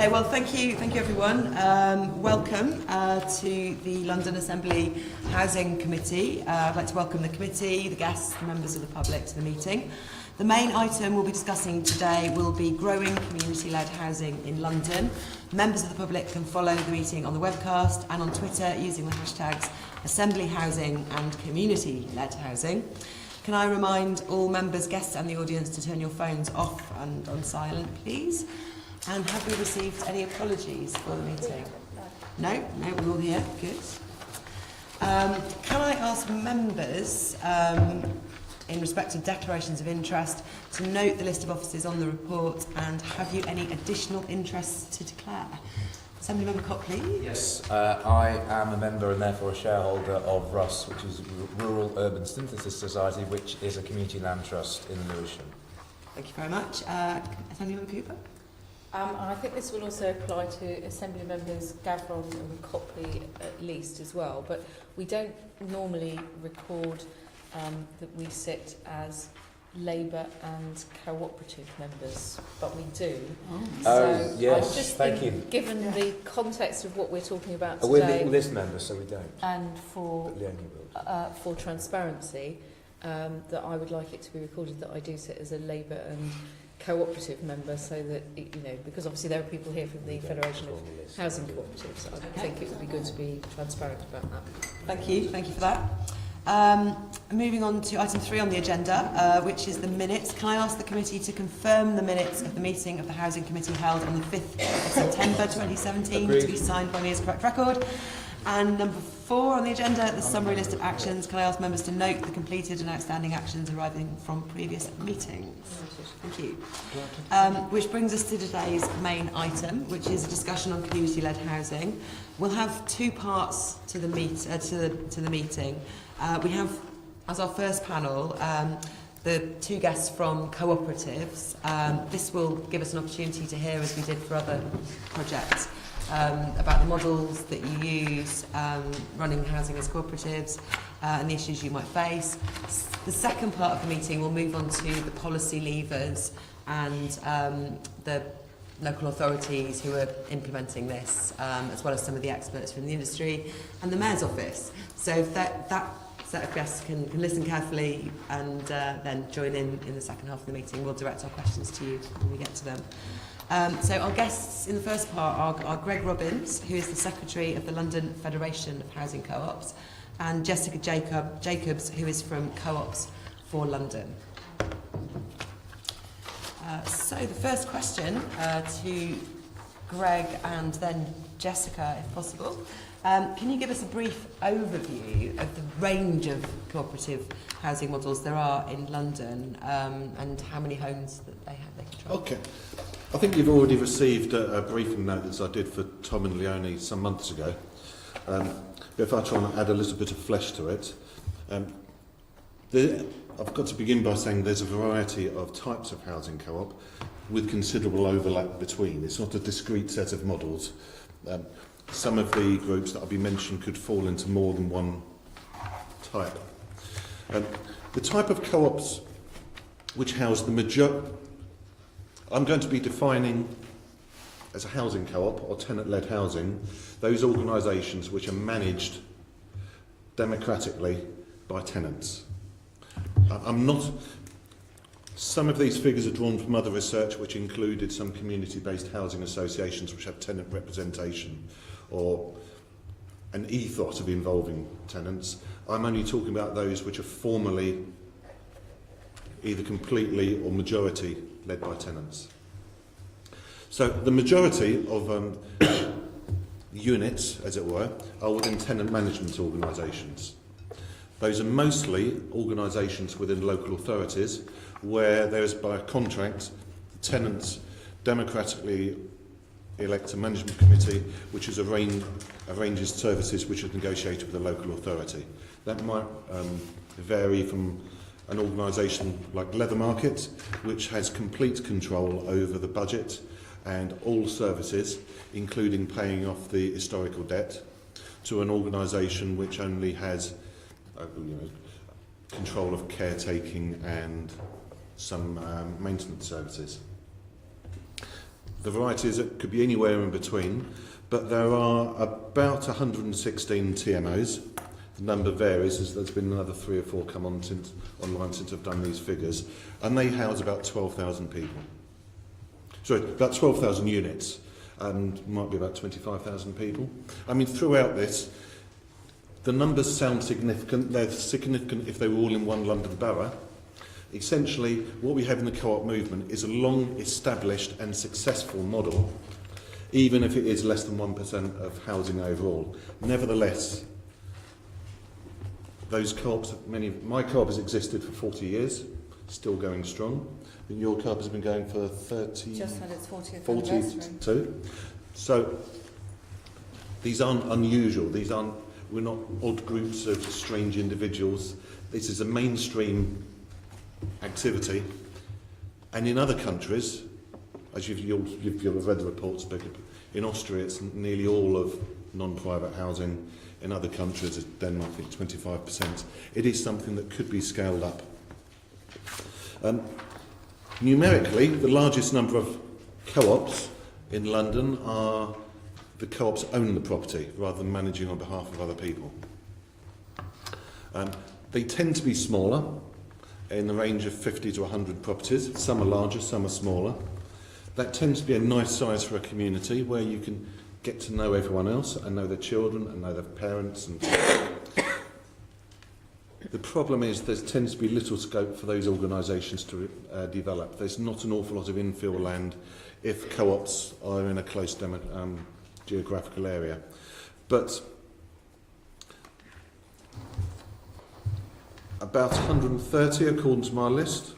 Okay, well, thank you everyone. Welcome to the London Assembly Housing Committee. I'd like to welcome the committee, the guests, the members of the public to the meeting. The main item we'll be discussing today will be growing community-led housing in London. Members of the public can follow the meeting on the webcast and on Twitter using the hashtags Assembly Housing and Community-led Housing. Can I remind all members, guests and the audience to turn your phones off and on silent, please? And have we received any apologies for the meeting? No, we're all here. Good. Can I ask members, in respect of declarations of interest, to note the list of officers on the report, and have you any additional interests to declare? Assembly Member Copley? Yes, I am a member and therefore a shareholder of RUS, which is Rural Urban Synthesis Society, which is a community land trust in Lewisham. Thank you very much. Assembly Member Cooper? I think this will also apply to Assembly Members Gavron and Copley at least as well, but we don't normally record that we sit as Labour and cooperative members, but we do. So yes, I just thank think, you. given the context of what we're talking about today, We're list members, so we don't. and for transparency, that I would like it to be recorded that I do sit as a Labour and cooperative member, so that because obviously there are people here from the Federation of Housing Cooperatives. I think it would be good to be transparent about that. Thank you for that. Moving on to item 3 on the agenda, which is the minutes. Can I ask the committee to confirm the minutes of the meeting of the Housing Committee held on the 5th of September 2017 Agreed. to be signed by me as correct record? And number 4 on the agenda, the summary list of actions. Can I ask members to note the completed and outstanding actions arising from previous meetings? Thank you. Which brings us to today's main item, which is a discussion on community-led housing. We'll have 2 parts to the meeting. We have, as our first panel, the 2 guests from cooperatives. This will give us an opportunity to hear, as we did for other projects, about the models that you use running housing as cooperatives and the issues you might face. The second part of the meeting will move on to the policy levers and the local authorities who are implementing this, as well as some of the experts from the industry and the Mayor's office. So that set of guests can listen carefully and then join in the second half of the meeting. We'll direct our questions to you when we get to them. So our guests in the first part are Greg Robbins, who is the Secretary of the London Federation of Housing Co-ops, and Jessica Jacobs, who is from Co-ops for London. So the first question to Greg and then Jessica, if possible. Can you give us a brief overview of the range of cooperative housing models there are in London and how many homes that they control? Okay. I think you've already received a briefing note as I did for Tom and Leonie some months ago. But if I try and add a little bit of flesh to it, I've got to begin by saying there's a variety of types of housing co-op with considerable overlap between. It's not a discrete set of models. Some of the groups that I'll be mentioning could fall into more than one type. The type of co-ops which house the majority, I'm going to be defining as a housing co-op or tenant-led housing those organisations which are managed democratically by tenants. Some of these figures are drawn from other research which included some community-based housing associations which have tenant representation or an ethos of involving tenants. I'm only talking about those which are formally either completely or majority led by tenants. So the majority of units, as it were, are within tenant management organisations. Those are mostly organisations within local authorities where there is, by contract, the tenants democratically elect a management committee which is arranges services which are negotiated with the local authority. That might vary from an organisation like Leather Market, which has complete control over the budget and all services, including paying off the historical debt, to an organisation which only has control of caretaking and some maintenance services. The varieties could be anywhere in between, but there are about 116 TMOs. The number varies, as there's been another 3 or 4 come on online since I've done these figures, and they house about 12,000 people. Sorry, about 12,000 units, and might be about 25,000 people. I mean, throughout this, the numbers sound significant. They're significant if they were all in one London borough. Essentially, what we have in the co-op movement is a long-established and successful model, even if it is less than 1% of housing overall. Nevertheless, those co-ops, my co-op has existed for 40 years, still going strong. I think your co-op has been going for 30... Just had its 40th anniversary. 42. So, these aren't unusual. We're not odd groups of strange individuals. This is a mainstream activity, and in other countries, as you've read the reports, in Austria it's nearly all of non-private housing. In other countries, as Denmark, I think 25%. It is something that could be scaled up. Numerically, the largest number of co-ops in London are the co-ops own the property rather than managing on behalf of other people. They tend to be smaller, in the range of 50 to 100 properties. Some are larger, some are smaller. That tends to be a nice size for a community where you can get to know everyone else and know their children and know their parents. And the problem is there tends to be little scope for those organisations to develop. There's not an awful lot of infill land if co-ops are in a close geographical area. But about 130 according to my list.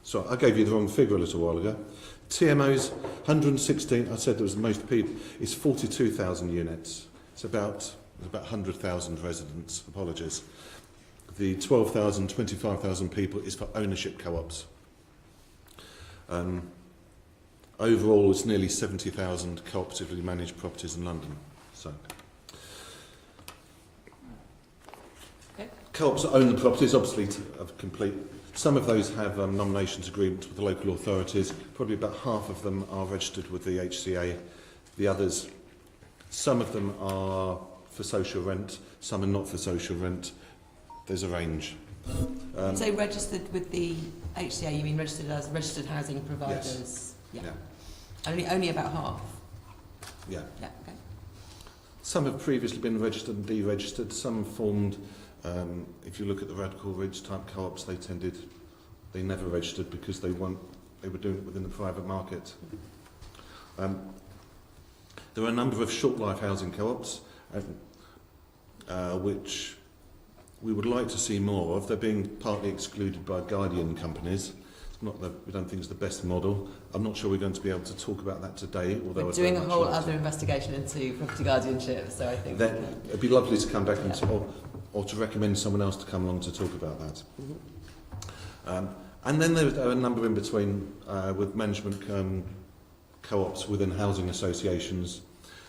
So I gave you the wrong figure a little while ago. TMOs, 116, I said there was the most people, it's 42,000 units. It's about 100,000 residents, apologies. The 12,000, 25,000 people is for ownership co-ops. Overall, it's nearly 70,000 cooperatively managed properties in London. So, co-ops that own the properties, obviously, are complete. Some of those have nominations agreements with the local authorities. Probably about half of them are registered with the HCA. The others, some of them are for social rent, some are not for social rent. There's a range. So registered with the HCA, you mean registered as registered housing providers? Yes. Yeah. Only about half? Yeah. Yeah, okay. Some have previously been registered and deregistered. Some formed, if you look at the Radical Ridge type co-ops, they never registered because they were doing it within the private market. There are a number of short life housing co-ops, which we would like to see more of. They're being partly excluded by guardian companies. It's not that we don't think it's the best model. I'm not sure we're going to be able to talk about that today. Although we're doing a whole other investigation into property guardianship, so I think it'd be lovely to come back and or to recommend someone else to come along to talk about that. Mm-hmm. And then there are a number in between with management co-ops within housing associations,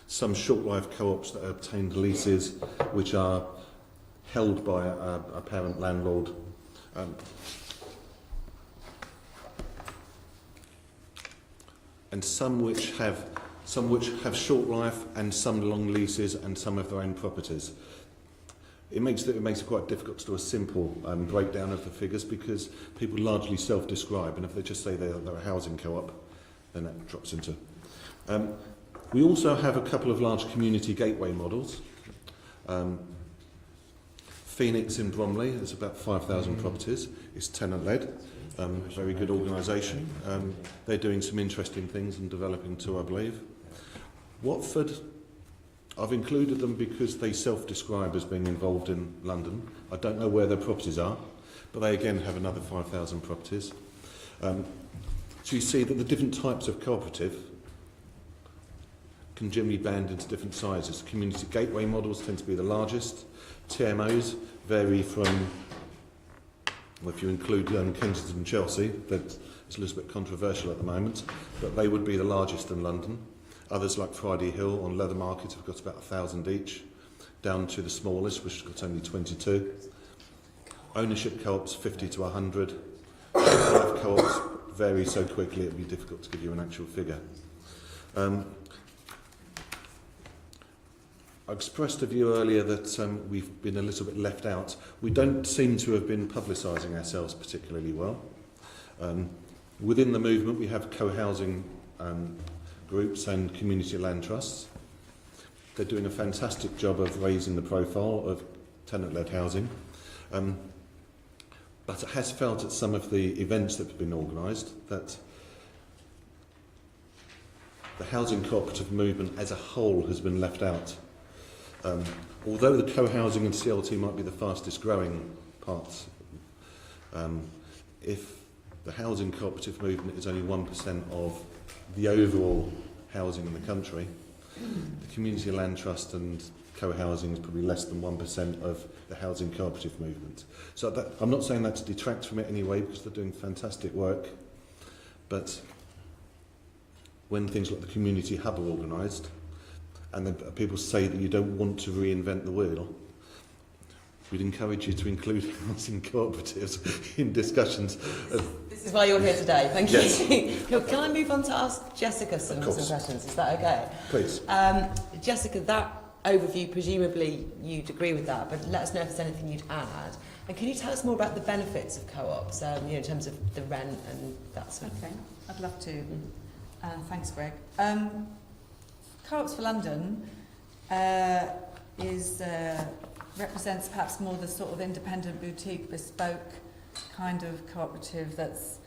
some short life co-ops that obtained leases which are held by a parent landlord. And some which have short life and some long leases and some of their own properties. It makes it quite difficult to do a simple breakdown of the figures because people largely self-describe, and if they just say they're a housing co-op, then that drops into. We also have a couple of large community gateway models. Phoenix in Bromley has about 5,000 properties. It's tenant-led. Very good organisation. They're doing some interesting things and developing too, I believe. Watford, I've included them because they self-describe as being involved in London. I don't know where their properties are, but they again have another 5,000 properties. So you see that the different types of cooperative can generally band into different sizes. Community gateway models tend to be the largest. TMOs vary from, well, if you include Kensington and Chelsea, that's a little bit controversial at the moment, but they would be the largest in London. Others like Friday Hill on Leather Market have got about 1,000 each, down to the smallest, which has got only 22. Ownership co-ops 50 to 100. Life co-ops vary so quickly it would be difficult to give you an actual figure. I expressed a view earlier that we've been a little bit left out. We don't seem to have been publicising ourselves particularly well. Within the movement, we have co-housing groups and community land trusts. They're doing a fantastic job of raising the profile of tenant-led housing. But it has felt at some of the events that have been organised that the housing cooperative movement as a whole has been left out. Although the co-housing and CLT might be the fastest growing parts, if the housing cooperative movement is only 1% of the overall housing in the country, the community land trust and co-housing is probably less than 1% of the housing cooperative movement. So that, I'm not saying that to detract from it anyway, because they're doing fantastic work, but when things like the community hub are organised, and then people say that you don't want to reinvent the wheel, we'd encourage you to include housing cooperatives in discussions. This is why you're here today. Thank you. Yes. Can I move on to ask Jessica some questions? Is that okay? Please. Jessica, that overview, presumably you'd agree with that, but let us know if there's anything you'd add. And can you tell us more about the benefits of co-ops, in terms of the rent and that sort of thing? Okay, I'd love to. Thanks, Greg. Co-ops for London represents perhaps more the sort of independent, boutique, bespoke kind of cooperative that's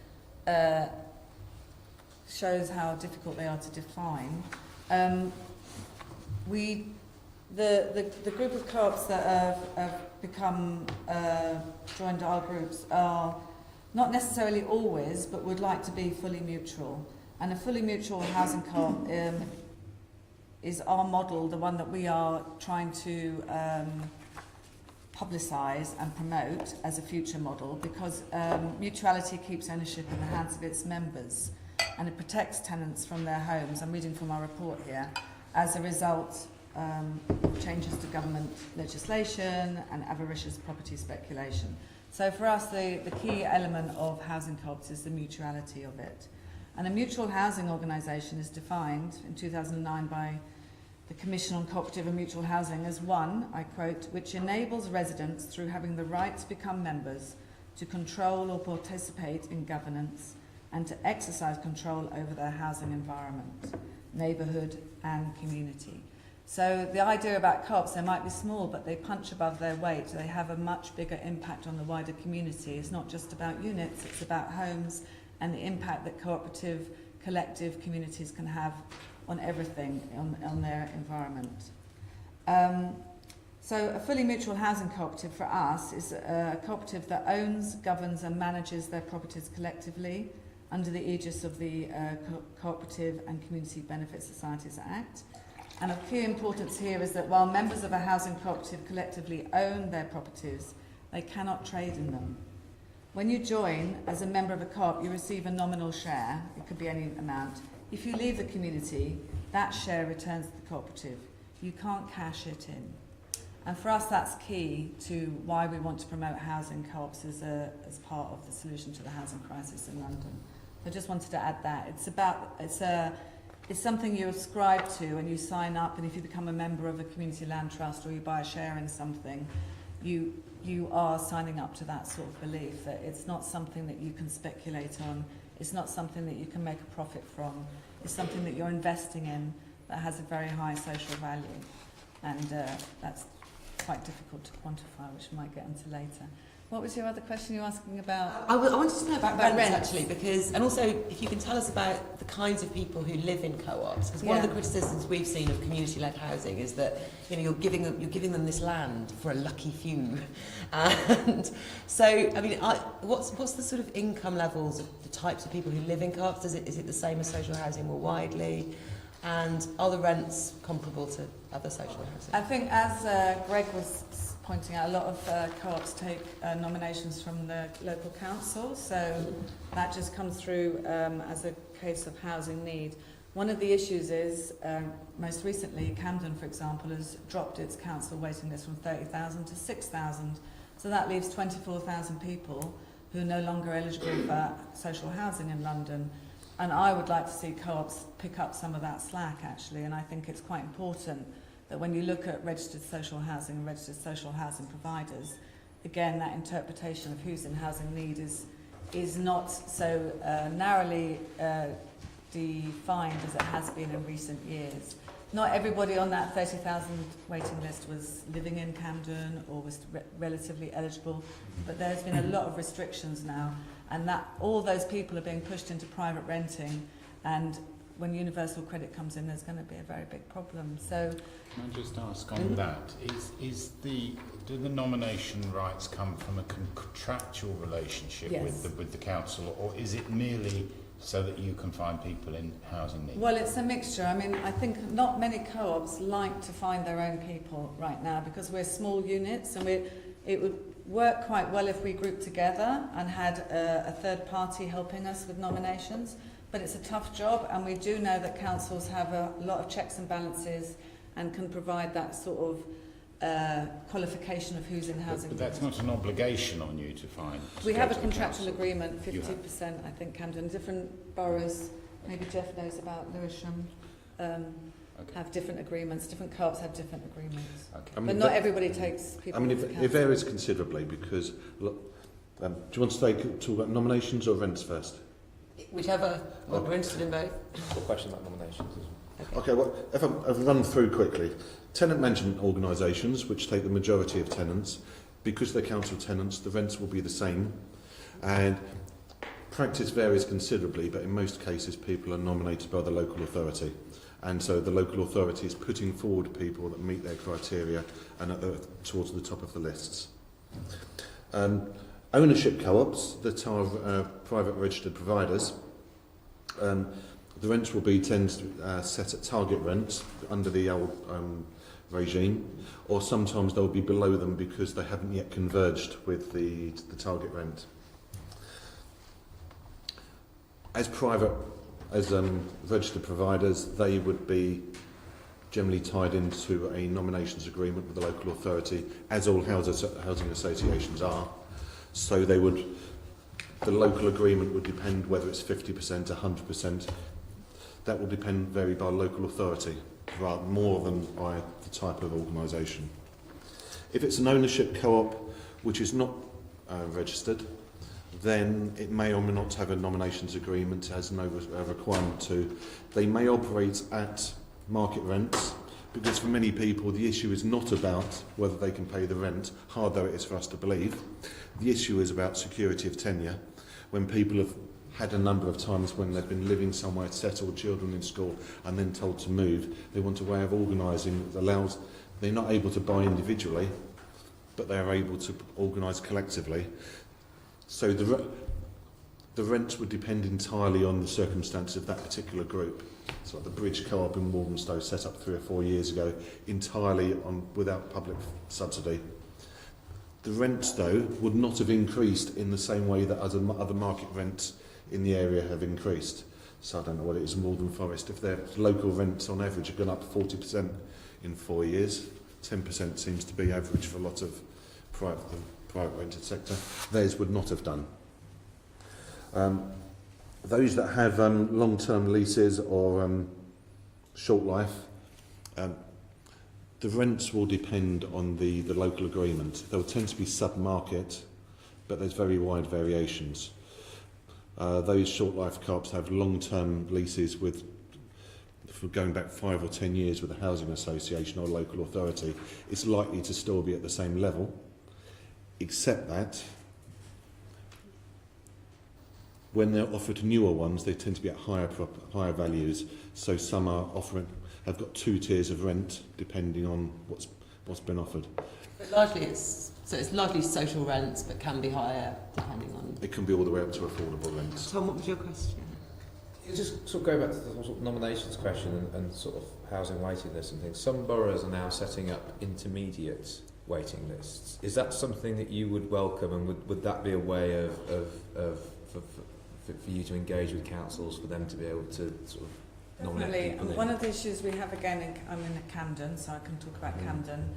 shows how difficult they are to define. The group of co-ops that have become joined our groups are not necessarily always, but would like to be fully mutual. And a fully mutual housing co-op is our model, the one that we are trying to publicise and promote as a future model, because mutuality keeps ownership in the hands of its members, and it protects tenants from their homes. I'm reading from our report here. As a result of changes to government legislation and avaricious property speculation. So for us, the key element of housing co-ops is the mutuality of it. And a mutual housing organisation is defined in 2009 by the Commission on Cooperative and Mutual Housing as one, I quote, which enables residents through having the right to become members to control or participate in governance and to exercise control over their housing environment, neighbourhood and community. So the idea about co-ops, they might be small, but they punch above their weight. They have a much bigger impact on the wider community. It's not just about units, it's about homes and the impact that cooperative, collective communities can have on everything, on their environment. So a fully mutual housing cooperative for us is a cooperative that owns, governs and manages their properties collectively under the aegis of the Cooperative and Community Benefit Societies Act. And of key importance here is that while members of a housing cooperative collectively own their properties, they cannot trade in them. When you join as a member of a co-op, you receive a nominal share. It could be any amount. If you leave the community, that share returns to the cooperative. You can't cash it in. And for us, that's key to why we want to promote housing co-ops as part of the solution to the housing crisis in London. So I just wanted to add that. It's something you ascribe to and you sign up, and if you become a member of a community land trust or you buy a share in something, you are signing up to that sort of belief that it's not something that you can speculate on, it's not something that you can make a profit from, it's something that you're investing in that has a very high social value, and that's quite difficult to quantify, which we might get into later. What was your other question you were asking about? I wanted to know about rent rent. actually, because, and also if you can tell us about the kinds of people who live in co-ops, because one of the criticisms we've seen of community-led housing is that you're giving them this land for a lucky few, and so I mean, what's the sort of income levels of the types of people who live in co-ops? Is it the same as social housing more widely? And are the rents comparable to other social housing? I think, as Greg was pointing out, a lot of co-ops take nominations from the local council, so that just comes through as a case of housing need. One of the issues is, most recently, Camden, for example, has dropped its council waiting list from 30,000 to 6,000. So that leaves 24,000 people who are no longer eligible for social housing in London. And I would like to see co-ops pick up some of that slack, actually, and I think it's quite important that when you look at registered social housing and registered social housing providers, again, that interpretation of who's in housing need is not so narrowly defined as it has been in recent years. Not everybody on that 30,000 waiting list was living in Camden or was relatively eligible, but there's been a lot of restrictions now, and that all those people are being pushed into private renting, and when universal credit comes in, there's going to be a very big problem. So, can I just ask on that, do the nomination rights come from a contractual relationship yes. with the council, or is it merely so that you can find people in housing need? Well, it's a mixture. I mean, I think not many co-ops like to find their own people right now because we're small units, and it would work quite well if we grouped together and had a third party helping us with nominations. But it's a tough job, and we do know that councils have a lot of checks and balances and can provide that sort of qualification of who's in housing. But that's not an obligation on you to find. We have a contractual agreement, 50%, I think, Camden. Different boroughs, maybe Jeff knows about Lewisham, have different agreements. Different co-ops have different agreements. Okay. I mean, but not everybody takes people. I mean, it varies considerably because, look, do you want to talk about nominations or rents first? Whichever. We're interested in both. A question about nominations as well. Okay, well, if I run through quickly. Tenant management organisations, which take the majority of tenants, because they're council tenants, the rents will be the same. And practice varies considerably, but in most cases people are nominated by the local authority. And so the local authority is putting forward people that meet their criteria and are towards the top of the lists. Ownership co-ops that are private registered providers, the rents will be set at target rents under the old regime, or sometimes they'll be below them because they haven't yet converged with the target rent. As registered providers, they would be generally tied into a nominations agreement with the local authority, as all housing associations are. So the local agreement would depend whether it's 50%, 100%. That will vary by local authority, rather more than by the type of organisation. If it's an ownership co-op which is not registered, then it may or may not have a nominations agreement, has no requirement to. They may operate at market rents, because for many people the issue is not about whether they can pay the rent, hard though it is for us to believe. The issue is about security of tenure. When people have had a number of times when they've been living somewhere, settled, children in school, and then told to move, they want a way of organising that allows, they're not able to buy individually, but they're able to organise collectively. So the rents would depend entirely on the circumstances of that particular group. So like the Bridge Co-op in Walthamstow, set up 3 or 4 years ago, entirely without public subsidy. The rents, though, would not have increased in the same way that other market rents in the area have increased. So I don't know what it is in Waltham Forest. If their local rents on average have gone up 40% in 4 years, 10% seems to be average for a lot of private rented sector. Theirs would not have done. Those that have long-term leases or short life, the rents will depend on the local agreement. They will tend to be sub-market, but there's very wide variations. Those short life co-ops have long-term leases with, for going back 5 or 10 years with a housing association or local authority. It's likely to still be at the same level, except that when they're offered newer ones, they tend to be at higher values. So some have got 2 tiers of rent depending on what's been offered. But largely it's largely social rents, but can be higher depending on. It can be all the way up to affordable rents. Tom, what was your question? You just sort of go back to the sort of nominations question and sort of housing waiting lists and things. Some boroughs are now setting up intermediate waiting lists. Is that something that you would welcome, and would that be a way for you to engage with councils, for them to be able to sort of nominate people in? One of the issues we have, again, I'm in Camden, so I can talk about Camden,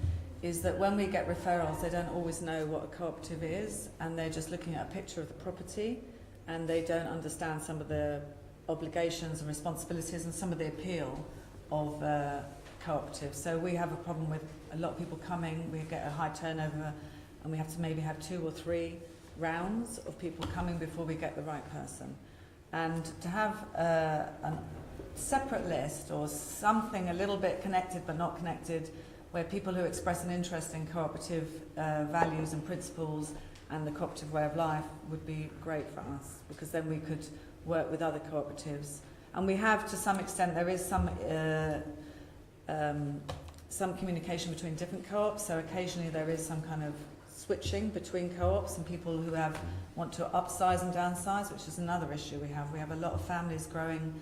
is that when we get referrals, they don't always know what a cooperative is, and they're just looking at a picture of the property, and they don't understand some of the obligations and responsibilities and some of the appeal of cooperatives. So we have a problem with a lot of people coming, we get a high turnover, and we have to maybe have 2 or 3 rounds of people coming before we get the right person. And to have a separate list or something a little bit connected but not connected, where people who express an interest in cooperative values and principles and the cooperative way of life would be great for us, because then we could work with other cooperatives. And we have, to some extent, there is some communication between different co-ops, so occasionally there is some kind of switching between co-ops and people who want to upsize and downsize, which is another issue we have. We have a lot of families growing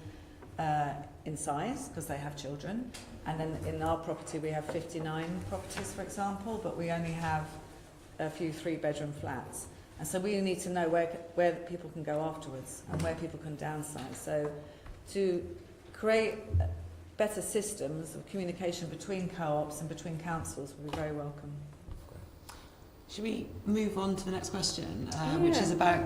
in size because they have children, and then in our property we have 59 properties, for example, but we only have a few 3-bedroom flats, and so we need to know where people can go afterwards and where people can downsize. So to create better systems of communication between co-ops and between councils would be very welcome. Should we move on to the next question, which is about,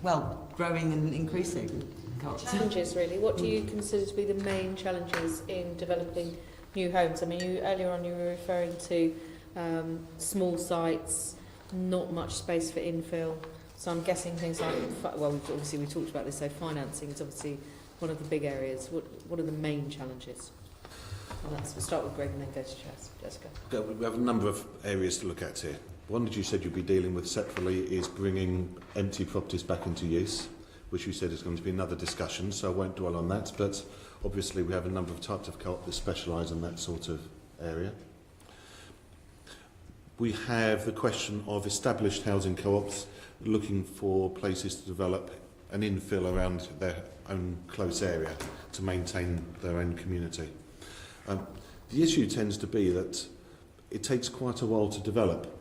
well, growing and increasing co-ops? Challenges, really. What do you consider to be the main challenges in developing new homes? I mean, earlier on you were referring to small sites, not much space for infill. So I'm guessing things like, well, obviously we talked about this, so financing is obviously one of the big areas. What are the main challenges? Well, we'll start with Greg and then go to Jessica. We have a number of areas to look at here. One that you said you'd be dealing with separately is bringing empty properties back into use, which you said is going to be another discussion, so I won't dwell on that. But obviously we have a number of types of co-op that specialise in that sort of area. We have the question of established housing co-ops looking for places to develop an infill around their own close area to maintain their own community. The issue tends to be that it takes quite a while to develop.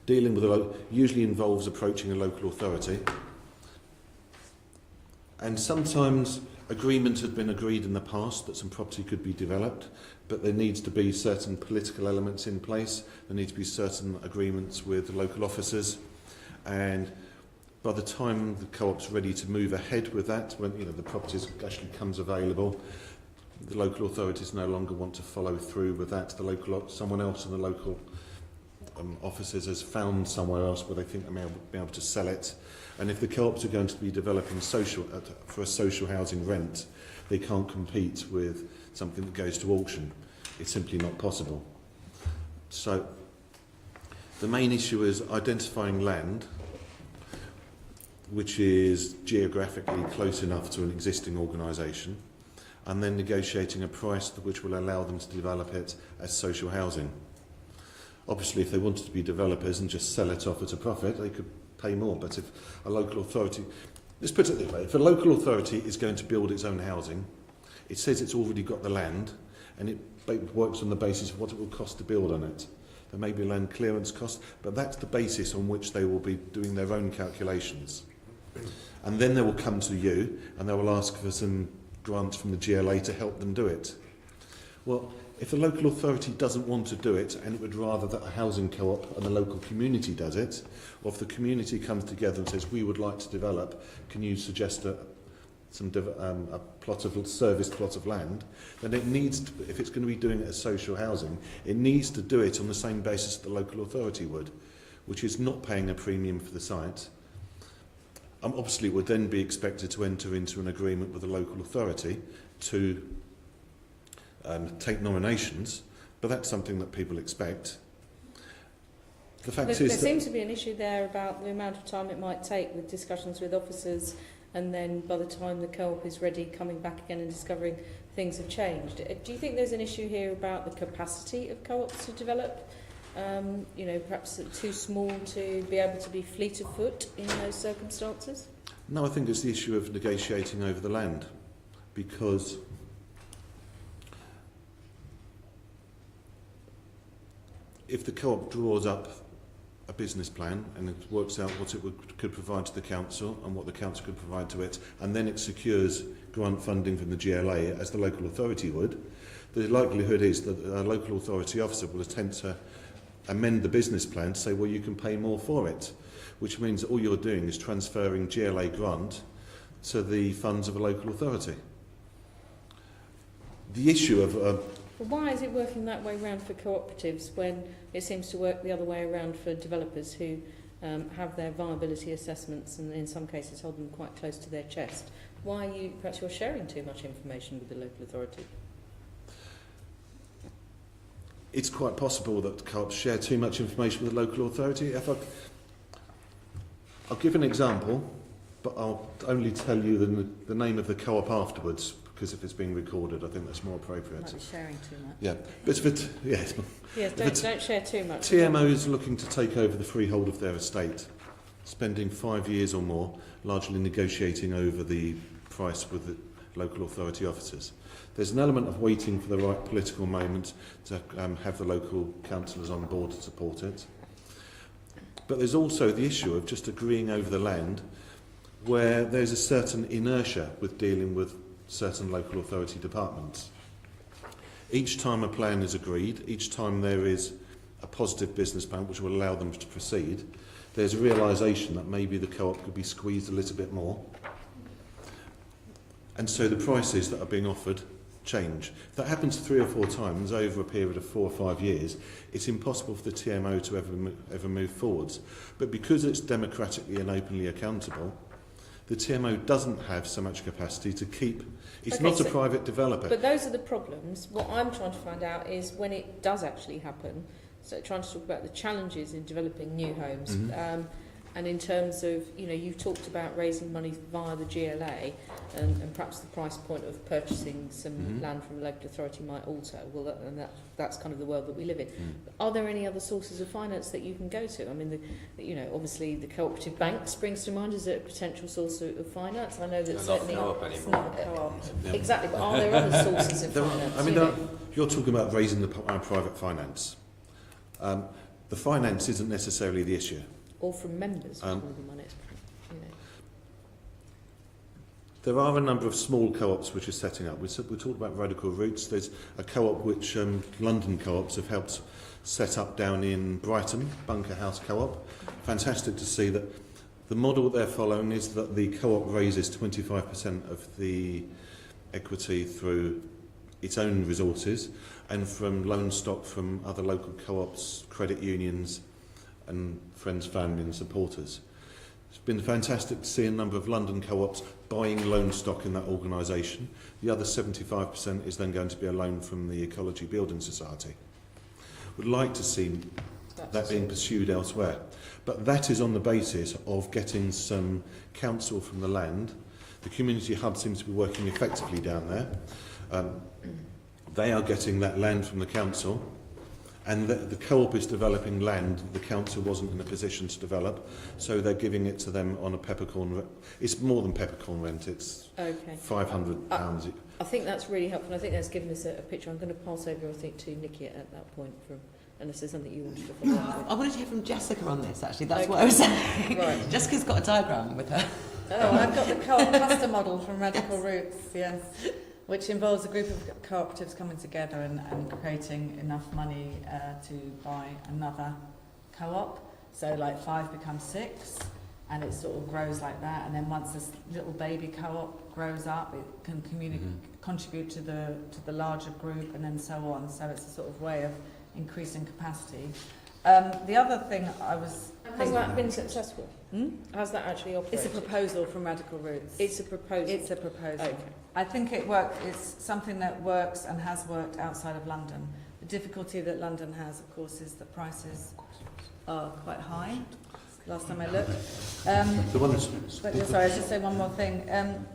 Dealing with usually involves approaching a local authority, and sometimes agreement had been agreed in the past that some property could be developed, but there needs to be certain political elements in place. There need to be certain agreements with the local officers, and by the time the co-op's ready to move ahead with that, when the property actually comes available, the local authorities no longer want to follow through with that. Someone else in the local officers has found somewhere else where they think they may be able to sell it, and if the co-ops are going to be developing for a social housing rent, they can't compete with something that goes to auction. It's simply not possible. So the main issue is identifying land which is geographically close enough to an existing organisation, and then negotiating a price which will allow them to develop it as social housing. Obviously, if they wanted to be developers and just sell it off at a profit, they could pay more. But if a local authority, let's put it this way, if a local authority is going to build its own housing, it says it's already got the land, and it works on the basis of what it will cost to build on it. There may be land clearance costs, but that's the basis on which they will be doing their own calculations. And then they will come to you, and they will ask for some grants from the GLA to help them do it. Well, if the local authority doesn't want to do it, and it would rather that a housing co-op and the local community does it, or if the community comes together and says, we would like to develop, can you suggest a serviced plot of land, then it needs to, if it's going to be doing it as social housing, it needs to do it on the same basis that the local authority would, which is not paying a premium for the site. Obviously, it would then be expected to enter into an agreement with the local authority to take nominations, but that's something that people expect. The fact There is seems to be an issue there about the amount of time it might take with discussions with officers, and then by the time the co-op is ready, coming back again and discovering things have changed. Do you think there's an issue here about the capacity of co-ops to develop? Perhaps too small to be able to be fleet of foot in those circumstances? No, I think it's the issue of negotiating over the land, because if the co-op draws up a business plan and it works out what it could provide to the council and what the council could provide to it, and then it secures grant funding from the GLA as the local authority would, the likelihood is that a local authority officer will attempt to amend the business plan to say, well, you can pay more for it, which means that all you're doing is transferring GLA grant to the funds of a local authority. The issue of Well, why is it working that way round for cooperatives when it seems to work the other way around for developers who have their viability assessments and in some cases hold them quite close to their chest? Why are you, perhaps you're sharing too much information with the local authority? it's quite possible that co-ops share too much information with the local authority. I'll give an example, but I'll only tell you the name of the co-op afterwards, because if it's being recorded, I think that's more appropriate. Might be sharing too much. Yeah, but if it, yes, Yes, don't share too much. TMO is looking to take over the freehold of their estate, spending 5 years or more, largely negotiating over the price with the local authority officers. There's an element of waiting for the right political moment to have the local councillors on board to support it. But there's also the issue of just agreeing over the land, where there's a certain inertia with dealing with certain local authority departments. Each time a plan is agreed, each time there is a positive business plan which will allow them to proceed, there's a realisation that maybe the co-op could be squeezed a little bit more. And so the prices that are being offered change. If that happens 3 or 4 times over a period of 4 or 5 years, it's impossible for the TMO to ever move forwards. But because it's democratically and openly accountable, the TMO doesn't have so much capacity to keep... It's Okay, not a so- private developer. But those are the problems. What I'm trying to find out is when it does actually happen, so trying to talk about the challenges in developing new homes, and in terms of, you know, you've talked about raising money via the GLA, and perhaps the price point of purchasing some land from a local authority might alter. Well, that's kind of the world that we live in. Are there any other sources of finance that you can go to? I mean, you know, obviously the cooperative bank springs to mind as a potential source of finance. I know that certainly It's not a co-op. exactly, but are there other sources of There are- finance? I mean, you know? you're talking about raising our private finance. The finance isn't necessarily the issue. Or from members, more than money, you know. There are a number of small co-ops which are setting up. We talked about Radical Roots. There's a co-op which London co-ops have helped set up down in Brighton, Bunker House Co-op. Fantastic to see that the model they're following is that the co-op raises 25% of the equity through its own resources and from loan stock from other local co-ops, credit unions and friends, family and supporters. It's been fantastic to see a number of London co-ops buying loan stock in that organisation. The other 75% is then going to be a loan from the Ecology Building Society. Would like to see that being pursued elsewhere. But that is on the basis of getting some counsel from the land. The community hub seems to be working effectively down there. They are getting that land from the council, and the co-op is developing land the council wasn't in a position to develop, so they're giving it to them on a peppercorn. It's more than peppercorn rent. It's Okay. £500. I think that's really helpful. I think that's given us a picture. I'm going to pass over, I think, to Nikki at that point, unless there's something you wanted to follow up with. I wanted to hear from Jessica on this, actually. That's what I was saying. Right. Jessica's got a diagram with her. Oh, I've got the co-op cluster model from Radical Roots, yes, which involves a group of cooperatives coming together and creating enough money to buy another co-op. So like 5 becomes 6, and it sort of grows like that. And then once this little baby co-op grows up, it can contribute to the larger group, and then so on. So it's a sort of way of increasing capacity. The other thing I was Has that been successful? Hmm? Has that actually operated? It's a proposal from Radical Roots. It's a proposal. It's a proposal. Okay. I think it's something that works and has worked outside of London. The difficulty that London has, of course, is that prices are quite high. Last time I looked. The ones. But, sorry, I'll just say one more thing.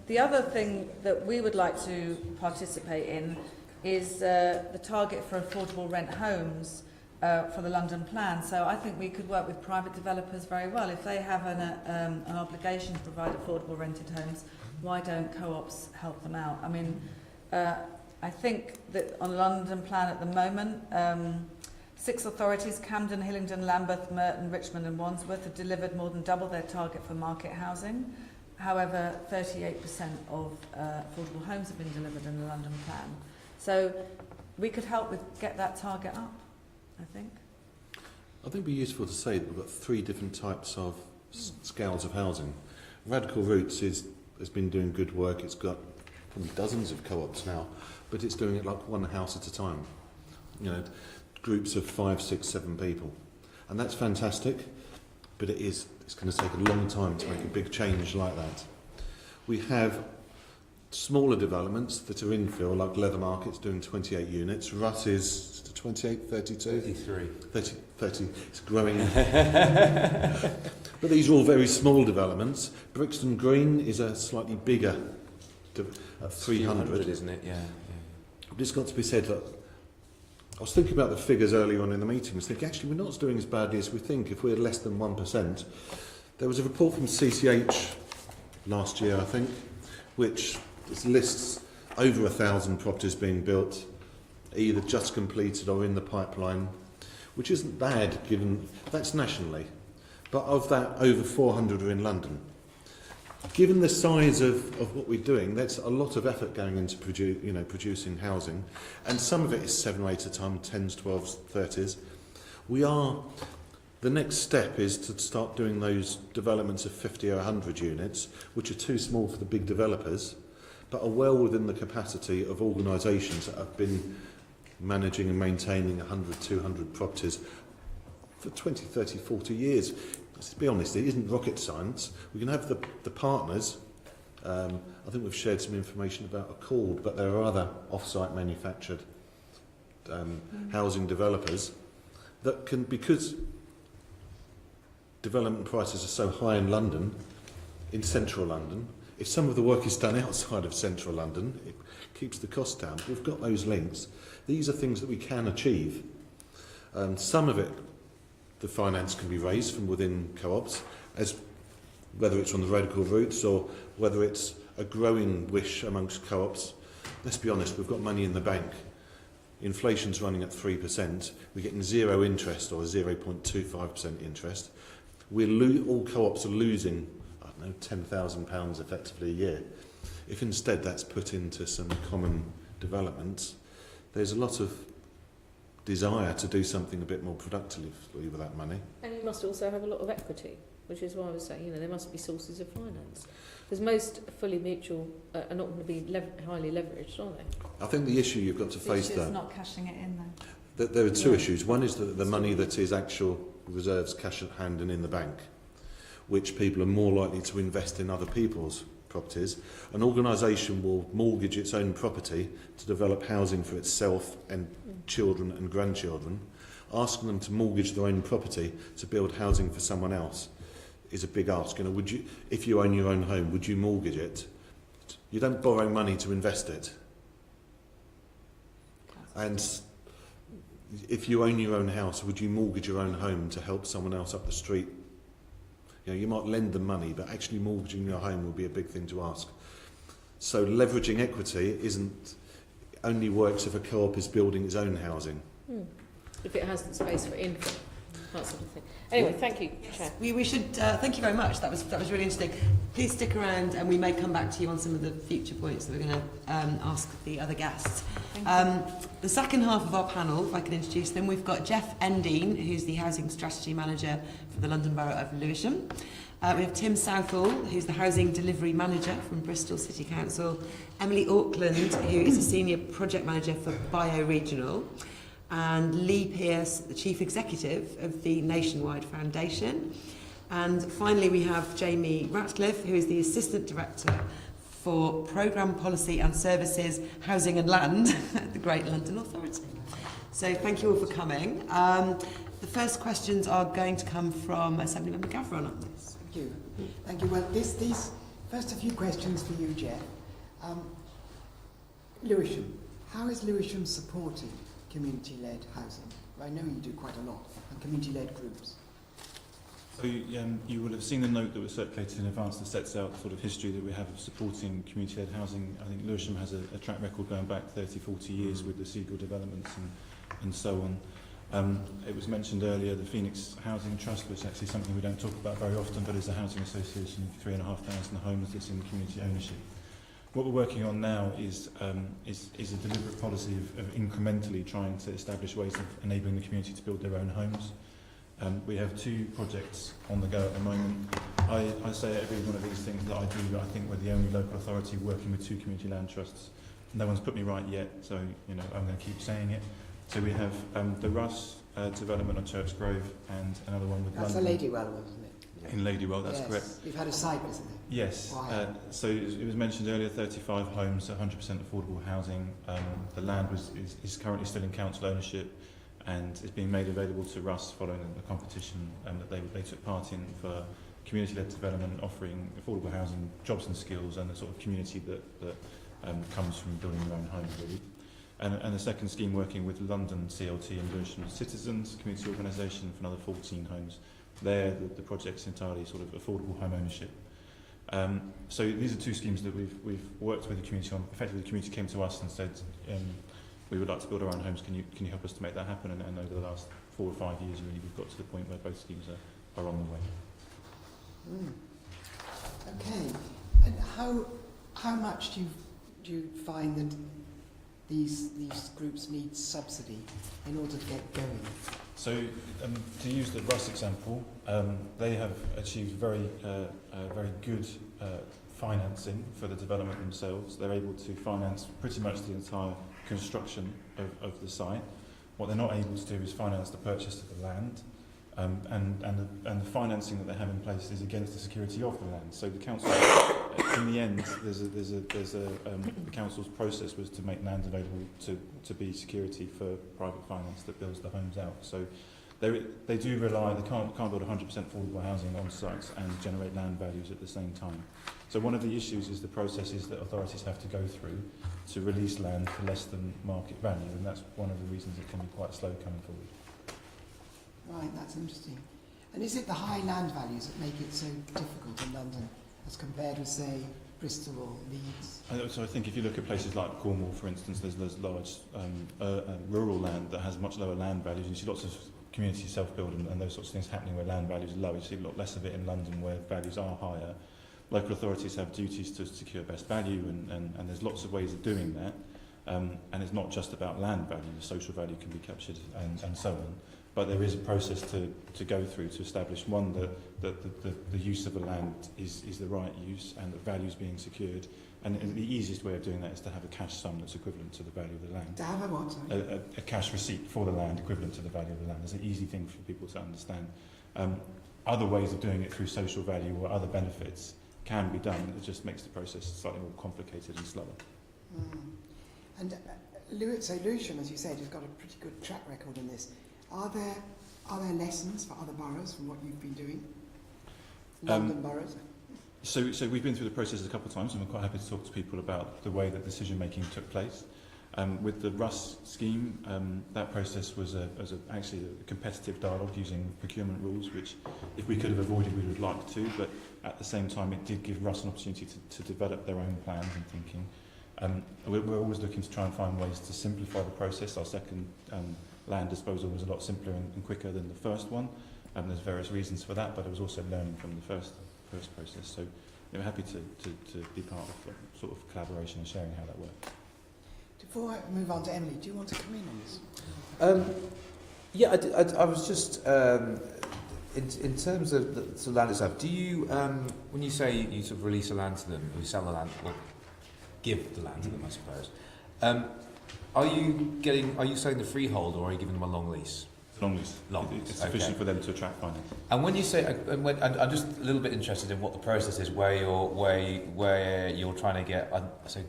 The other thing that we would like to participate in is the target for affordable rent homes for the London plan. So I think we could work with private developers very well. If they have an obligation to provide affordable rented homes, why don't co-ops help them out? I mean, I think that on London plan at the moment, 6 authorities, Camden, Hillingdon, Lambeth, Merton, Richmond and Wandsworth, have delivered more than double their target for market housing. However, 38% of affordable homes have been delivered in the London plan. So we could help with get that target up, I think. I think it'd be useful to say that we've got 3 different types of scales of housing. Radical Roots is has been doing good work. It's got probably dozens of co-ops now, but it's doing it like one house at a time. You know, groups of 5, 6, 7 people. And that's fantastic, but it's going to take a long time to make a big change like that. We have smaller developments that are infill, like Leather Market's doing 28 units. Rutt is 28, 32? 33. 30, it's growing. But these are all very small developments. Brixton Green is a slightly bigger, 300, isn't it? Yeah. But it's got to be said that I was thinking about the figures earlier on in the meeting. I was thinking, actually, we're not doing as badly as we think if we're less than 1%. There was a report from CCH last year, I think, which lists over 1,000 properties being built, either just completed or in the pipeline, which isn't bad given that's nationally. But of that, over 400 are in London. Given the size of what we're doing, there's a lot of effort going into producing housing, and some of it is 7 or 8 at a time, 10s, 12s, 30s. The next step is to start doing those developments of 50 or 100 units, which are too small for the big developers, but are well within the capacity of organisations that have been managing and maintaining 100, 200 properties for 20, 30, 40 years. Let's be honest, it isn't rocket science. We can have the partners. I think we've shared some information about Accord, but there are other off-site manufactured housing developers that can, because development prices are so high in London, in central London, if some of the work is done outside of central London, it keeps the cost down. We've got those links. These are things that we can achieve. Some of it, the finance can be raised from within co-ops, as whether it's on the radical routes or whether it's a growing wish amongst co-ops. Let's be honest, we've got money in the bank. Inflation's running at 3%. We're getting zero interest or 0.25% interest. All co-ops are losing, I don't know, £10,000 effectively a year. If instead that's put into some common developments, there's a lot of desire to do something a bit more productively with that money. And you must also have a lot of equity, which is why I was saying, there must be sources of finance. Because most fully mutual are not going to be highly leveraged, are they? I think the issue you've got to face there. there. Not cashing it in though. There are two issues. One is the money that is actual reserves, cash at hand and in the bank, which people are more likely to invest in other people's properties. An organisation will mortgage its own property to develop housing for itself and children and grandchildren. Asking them to mortgage their own property to build housing for someone else is a big ask. Would you, if you own your own home, would you mortgage it? You don't borrow money to invest it. And if you own your own house, would you mortgage your own home to help someone else up the street? You might lend them money, but actually mortgaging your home would be a big thing to ask. So leveraging equity only works if a co-op is building its own housing. If it has the space for info, that sort of thing. Anyway, thank you, Chair. We should thank you very much. That was really interesting. Please stick around, and we may come back to you on some of the future points that we're going to ask the other guests. The second half of our panel, if I can introduce them, we've got Jeff Endine, who's the Housing Strategy Manager for the London Borough of Lewisham. We have Tim Southall, who's the Housing Delivery Manager from Bristol City Council. Emily Auckland, who is a Senior Project Manager for Bioregional. And Lee Pearce, the Chief Executive of the Nationwide Foundation. And finally we have Jamie Ratcliffe, who is the Assistant Director for Programme Policy and Services, Housing and Land at the Great London Authority. So thank you all for coming. The first questions are going to come from Assemblymember Gavron on this. Thank you. Thank you. Well, these first a few questions for you, Jeff. Lewisham. How is Lewisham supporting community-led housing? I know you do quite a lot, and community-led groups. So you will have seen the note that was circulated in advance that sets out the sort of history that we have of supporting community-led housing. I think Lewisham has a track record going back 30, 40 years with the Seagull developments and so on. It was mentioned earlier, the Phoenix Housing Trust, which is actually something we don't talk about very often, but is a housing association of 3,500 homes that's in community ownership. What we're working on now is a deliberate policy of incrementally trying to establish ways of enabling the community to build their own homes. We have 2 projects on the go at the moment. I say at every one of these things that I do, I think we're the only local authority working with 2 community land trusts. No one's put me right yet, so I'm going to keep saying it. So we have the Russ development on Church Grove and another one with That's London. the Ladywell one, isn't it? In Ladywell, that's yes. correct. You've had a site visit there. Yes. Why? So it was mentioned earlier, 35 homes, 100% affordable housing. The land is currently still in council ownership, and is being made available to Russ following the competition that they took part in for community-led development, offering affordable housing, jobs and skills, and the sort of community that comes from building your own home, really. And the second scheme working with London CLT and Lewisham Citizens community organisation for another 14 homes. There, the project's entirely sort of affordable home ownership. So these are 2 schemes that we've worked with the community on. Effectively, the community came to us and said, we would like to build our own homes. Can you help us to make that happen? And over the last 4 or 5 years, really, we've got to the point where both schemes are on the way. Okay. And how much do you find that these groups need subsidy in order to get going? So to use the Russ example, they have achieved very good financing for the development themselves. They're able to finance pretty much the entire construction of the site. What they're not able to do is finance the purchase of the land, and the financing that they have in place is against the security of the land. So the council, in the end, the council's process was to make land available to be security for private finance that builds the homes out. So they do rely, they can't build 100% affordable housing on sites and generate land values at the same time. So one of the issues is the processes that authorities have to go through to release land for less than market value, and that's one of the reasons it can be quite slow coming forward. Right, that's interesting. And is it the high land values that make it so difficult in London as compared with, say, Bristol or Leeds? So I think if you look at places like Cornwall, for instance, there's large rural land that has much lower land values, and you see lots of community self-build and those sorts of things happening where land values are low. You see a lot less of it in London where values are higher. Local authorities have duties to secure best value, and there's lots of ways of doing that. And it's not just about land value, social value can be captured and so on. But there is a process to go through to establish, one, that the use of the land is the right use and that value is being secured. And the easiest way of doing that is to have a cash sum that's equivalent to the value of the land. To have a what? Sorry? A cash receipt for the land equivalent to the value of the land. It's an easy thing for people to understand. Other ways of doing it through social value or other benefits can be done. It just makes the process slightly more complicated and slower. And Lewisham, as you said, has got a pretty good track record in this. Are there lessons for other boroughs from what you've been doing? London boroughs? So we've been through the process a couple of times, and we're quite happy to talk to people about the way that decision making took place. With the Russ scheme, that process was actually a competitive dialogue using procurement rules, which if we could have avoided, we would like to, but at the same time it did give Russ an opportunity to develop their own plans and thinking. We're always looking to try and find ways to simplify the process. Our second land disposal was a lot simpler and quicker than the first one. There's various reasons for that, but it was also learning from the first process. So we're happy to be part of sort of collaboration and sharing how that works. Before I move on to Emily, do you want to come in on this? Yeah, I was just in terms of the land itself. Do you, when you say you sort of release the land to them, or you sell the land, or give the land to them, I suppose, are you selling the freehold, or are you giving them a long lease? Long lease. It's sufficient for them to attract finance. And when you say, I'm just a little bit interested in what the process is, where you're trying to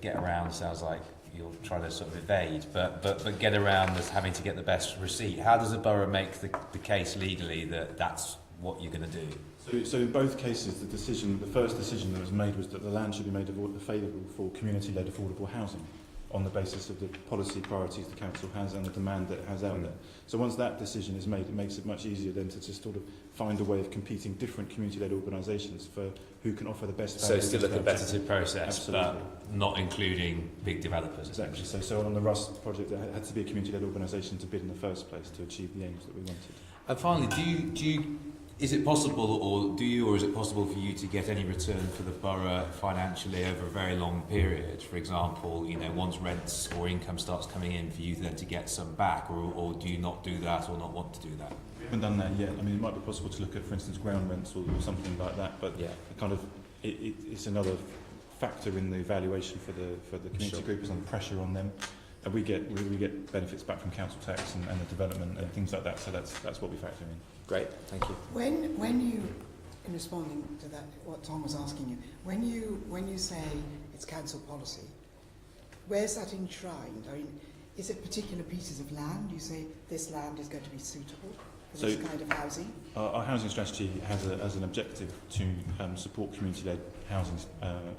get around. Sounds like you're trying to sort of evade, but get around as having to get the best receipt. How does a borough make the case legally that that's what you're going to do? So in both cases, the first decision that was made was that the land should be made available for community-led affordable housing on the basis of the policy priorities the council has and the demand that it has out there. So once that decision is made, it makes it much easier then to just sort of find a way of competing different community-led organisations for who can offer the best value. So still a competitive process, absolutely, but not including big developers. Exactly. So on the Russ project, there had to be a community-led organisation to bid in the first place to achieve the aims that we wanted. And finally, is it possible, or is it possible for you to get any return for the borough financially over a very long period? For example, once rents or income starts coming in, for you then to get some back, or do you not do that or not want to do that? haven't done that yet. I mean, it might be possible to look at, for instance, ground rents or something like that, but Yeah. it's another factor in the evaluation for the community group, is on pressure on them. And we get benefits back from council tax and the development and things like that, so that's what we factor in. Great, thank you. When you, in responding to that, what Tom was asking you, when you say it's council policy, where's that enshrined? I mean, is it particular pieces of land? You say this land is going to be suitable for this kind of housing? Our housing strategy has an objective to support community-led housing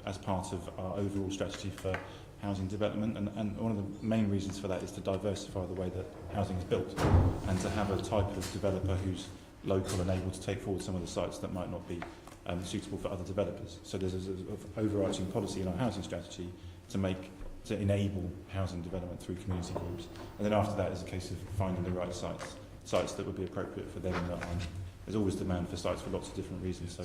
as part of our overall strategy for housing development, and one of the main reasons for that is to diversify the way that housing is built and to have a type of developer who's local and able to take forward some of the sites that might not be suitable for other developers. So there's an overarching policy in our housing strategy to enable housing development through community groups, and then after that is a case of finding the right sites that would be appropriate for them. And there's always demand for sites for lots of different reasons, so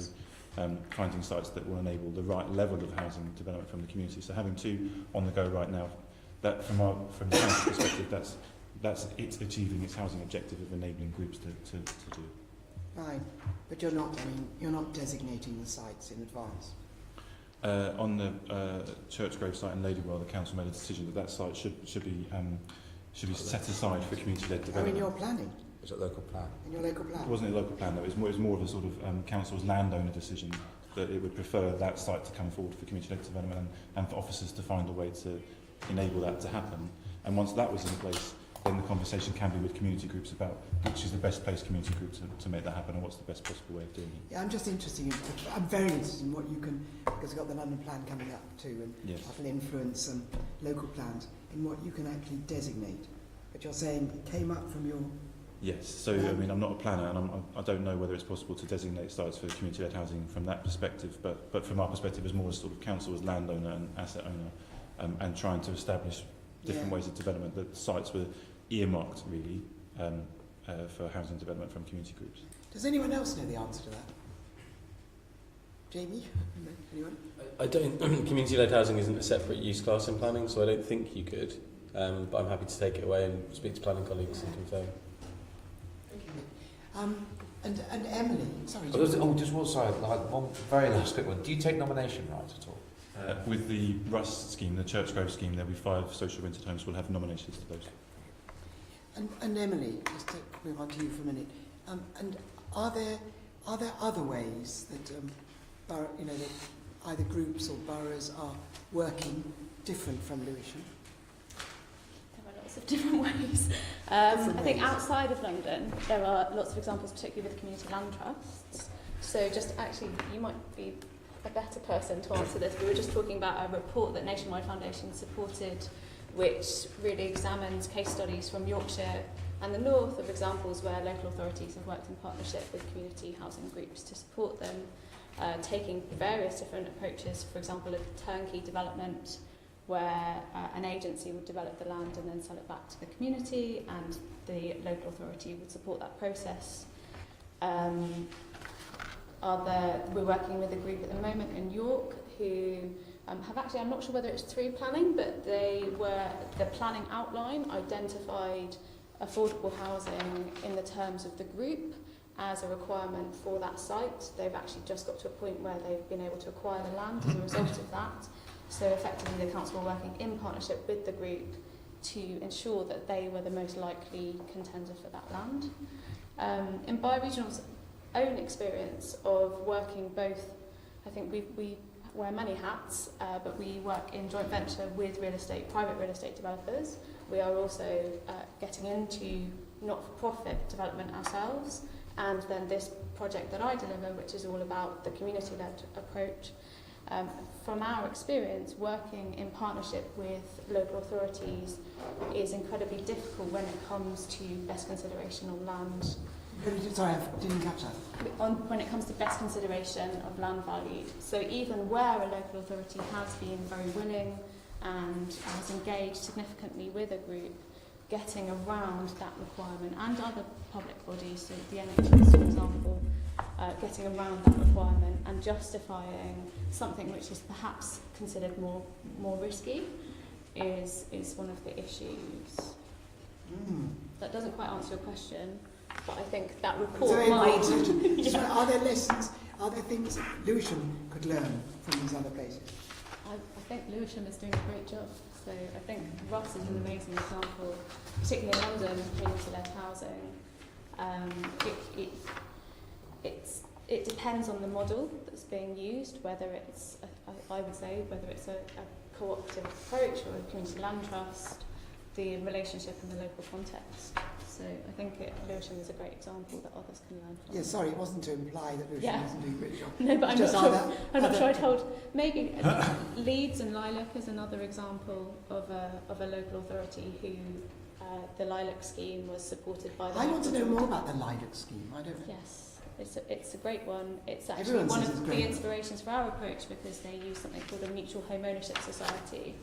finding sites that will enable the right level of housing development from the community. So having two on the go right now, that from the council perspective, that's it's achieving its housing objective of enabling groups to do. Right, but you're not designating the sites in advance. On the Churchgrove site in Ladywell, the council made a decision that site should be set aside for community-led development. Oh, in your planning? Is it local plan? In your local plan? It wasn't a local plan, though. It was more of a sort of council's landowner decision that it would prefer that site to come forward for community-led development and for officers to find a way to enable that to happen. And once that was in place, then the conversation can be with community groups about which is the best place community group to make that happen and what's the best possible way of doing it. Yeah, I'm just interested I'm very interested in what you can, because we've got the London plan coming up too, and Yes. that'll influence local plans, in what you can actually designate. But you're saying it came up from your... Yes, so I mean, I'm not a planner, and I don't know whether it's possible to designate sites for community-led housing from that perspective, but from our perspective as more as sort of council as landowner and asset owner, and trying to establish different ways of development, that sites were earmarked really for housing development from community groups. Does anyone else know the answer to that? Jamie? Anyone? I don't. Community-led housing isn't a separate use class in planning, so I don't think you could. But I'm happy to take it away and speak to planning colleagues and confirm. And Emily, sorry. Just one side, like one very last quick one. Do you take nomination rights at all? With the Russ scheme, the Churchgrove scheme, there'll be 5 social rented homes. We'll have nominations to those. And Emily, just to move on to you for a minute. And are there other ways that that either groups or boroughs are working different from Lewisham? There are lots of different ways. I think outside of London, there are lots of examples, particularly with community land trusts. So just actually, you might be a better person to answer this. We were just talking about a report that Nationwide Foundation supported, which really examines case studies from Yorkshire and the north of examples where local authorities have worked in partnership with community housing groups to support them, taking various different approaches. For example, a turnkey development where an agency would develop the land and then sell it back to the community, and the local authority would support that process. We're working with a group at the moment in York who have actually, I'm not sure whether it's through planning, but the planning outline identified affordable housing in the terms of the group as a requirement for that site. They've actually just got to a point where they've been able to acquire the land as a result of that. So effectively the council were working in partnership with the group to ensure that they were the most likely contender for that land. In Bioregional's own experience of working both, I think we wear many hats, but we work in joint venture with private real estate developers. We are also getting into not-for-profit development ourselves, and then this project that I deliver, which is all about the community-led approach. From our experience, working in partnership with local authorities is incredibly difficult when it comes to best consideration of land. Sorry, I didn't catch that. When it comes to best consideration of land value. So even where a local authority has been very willing and has engaged significantly with a group, getting around that requirement, and other public bodies, so the NHS for example, getting around that requirement and justifying something which is perhaps considered more risky is one of the issues. That doesn't quite answer your question. but I think that So report might... so are there lessons, are there things Lewisham could learn from these other places? I think Lewisham is doing a great job. So I think Ross is an amazing example, particularly in London, community-led housing. It depends on the model that's being used, whether it's, I would say, whether it's a cooperative approach or a community land trust, the relationship in the local context. So I think Lewisham is a great example that others can learn from. Yeah, sorry, it wasn't to imply that Lewisham isn't doing a great job. No, but I'm not sure I told. Maybe Leeds and Lilac is another example of a local authority who the Lilac scheme was supported by. I want to know more about the Lilac scheme. I don't know. Yes. It's a great one. It's actually Everyone one says of it's the great. inspirations for our approach because they use something called a mutual home ownership society.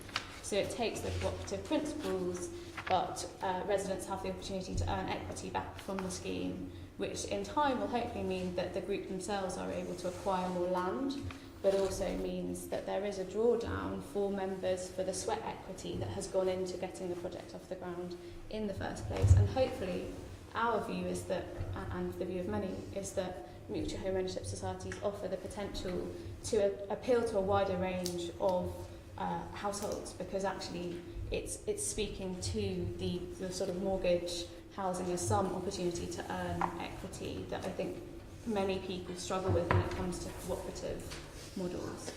So it takes the cooperative principles, but residents have the opportunity to earn equity back from the scheme, which in time will hopefully mean that the group themselves are able to acquire more land, but also means that there is a drawdown for members for the sweat equity that has gone into getting the project off the ground in the first place. And hopefully our view is that, and the view of many, is that mutual home ownership societies offer the potential to appeal to a wider range of households, because actually it's speaking to the sort of mortgage housing as some opportunity to earn equity that I think many people struggle with when it comes to cooperative models.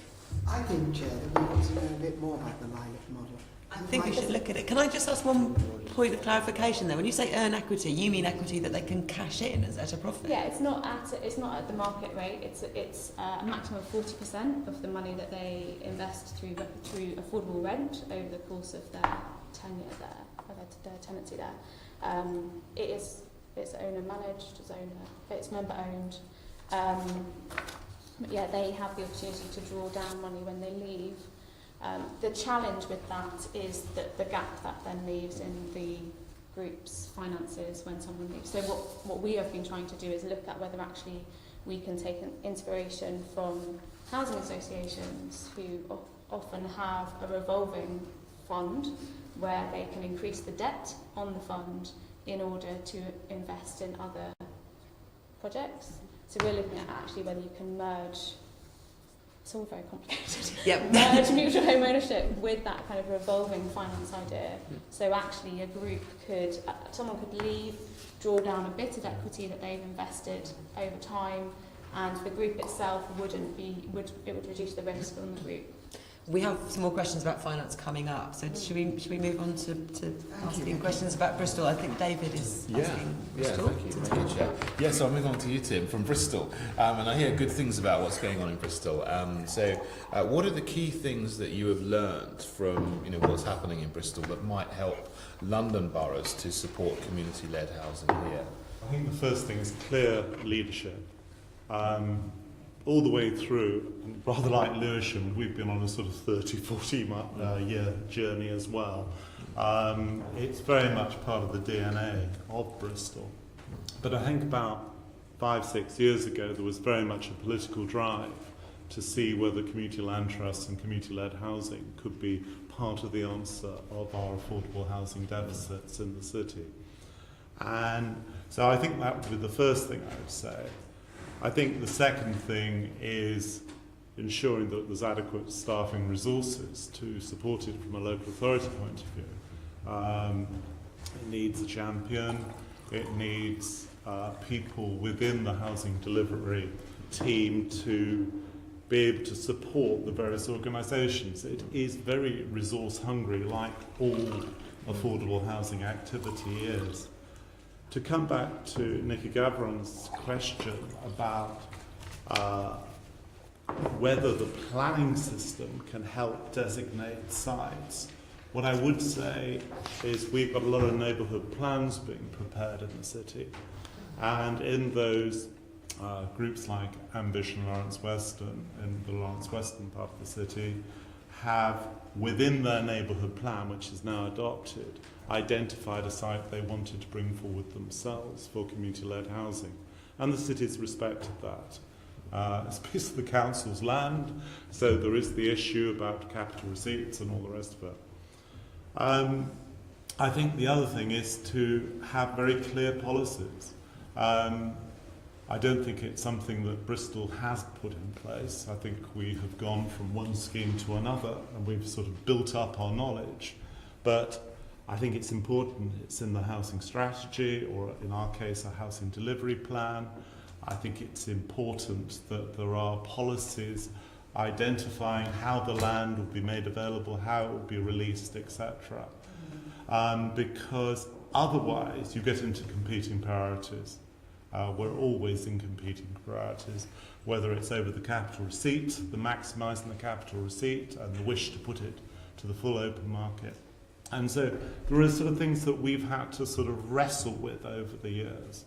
I think, Chair, that we want to know a bit more about the Lilac model. I think we should look at it. Can I just ask one point of clarification there? When you say earn equity, you mean equity that they can cash in at a profit? Yeah, it's not at the market rate. It's a maximum of 40% of the money that they invest through affordable rent over the course of their tenure there, or their tenancy there. It's owner managed, it's member owned. Yeah, they have the opportunity to draw down money when they leave. The challenge with that is that the gap that then leaves in the group's finances when someone leaves. So what we have been trying to do is look at whether actually we can take an inspiration from housing associations who often have a revolving fund where they can increase the debt on the fund in order to invest in other projects. So we're looking at actually whether you can merge. It's all very complicated. Yep. Merge mutual home ownership with that kind of revolving finance idea. So actually a group could, someone could leave, draw down a bit of equity that they've invested over time, and the group itself would reduce the risk on the group. We have some more questions about finance coming up, so should we move on to asking questions about Bristol? I think David is asking Bristol. Thank you, Chair. Yeah, so I'll move on to you, Tim, from Bristol. And I hear good things about what's going on in Bristol. What are the key things that you have learned from what's happening in Bristol that might help London boroughs to support community-led housing here? I think the first thing is clear leadership. All the way through, and rather like Lewisham, we've been on a sort of 30-40 year journey as well. It's very much part of the DNA of Bristol. But I think about 5-6 years ago, there was very much a political drive to see whether community land trusts and community-led housing could be part of the answer of our affordable housing deficits in the city. And so I think that would be the first thing I would say. I think the second thing is ensuring that there's adequate staffing resources to support it from a local authority point of view. It needs a champion, it needs people within the housing delivery team to be able to support the various organisations. It is very resource hungry, like all affordable housing activity is. To come back to Nicky Gavron's question about whether the planning system can help designate sites, what I would say is we've got a lot of neighbourhood plans being prepared in the city, and in those groups like Ambition Lawrence Western, in the Lawrence Western part of the city, have within their neighbourhood plan, which is now adopted, identified a site they wanted to bring forward themselves for community-led housing. And the city's respected that. It's a piece of the council's land, so there is the issue about capital receipts and all the rest of it. I think the other thing is to have very clear policies. I don't think it's something that Bristol has put in place. I think we have gone from one scheme to another and we've sort of built up our knowledge. But I think it's important it's in the housing strategy, or in our case, a housing delivery plan. I think it's important that there are policies identifying how the land will be made available, how it will be released, etc. Because otherwise you get into competing priorities. We're always in competing priorities, whether it's over the capital receipt, the maximising the capital receipt and the wish to put it to the full open market. And so there are sort of things that we've had to sort of wrestle with over the years.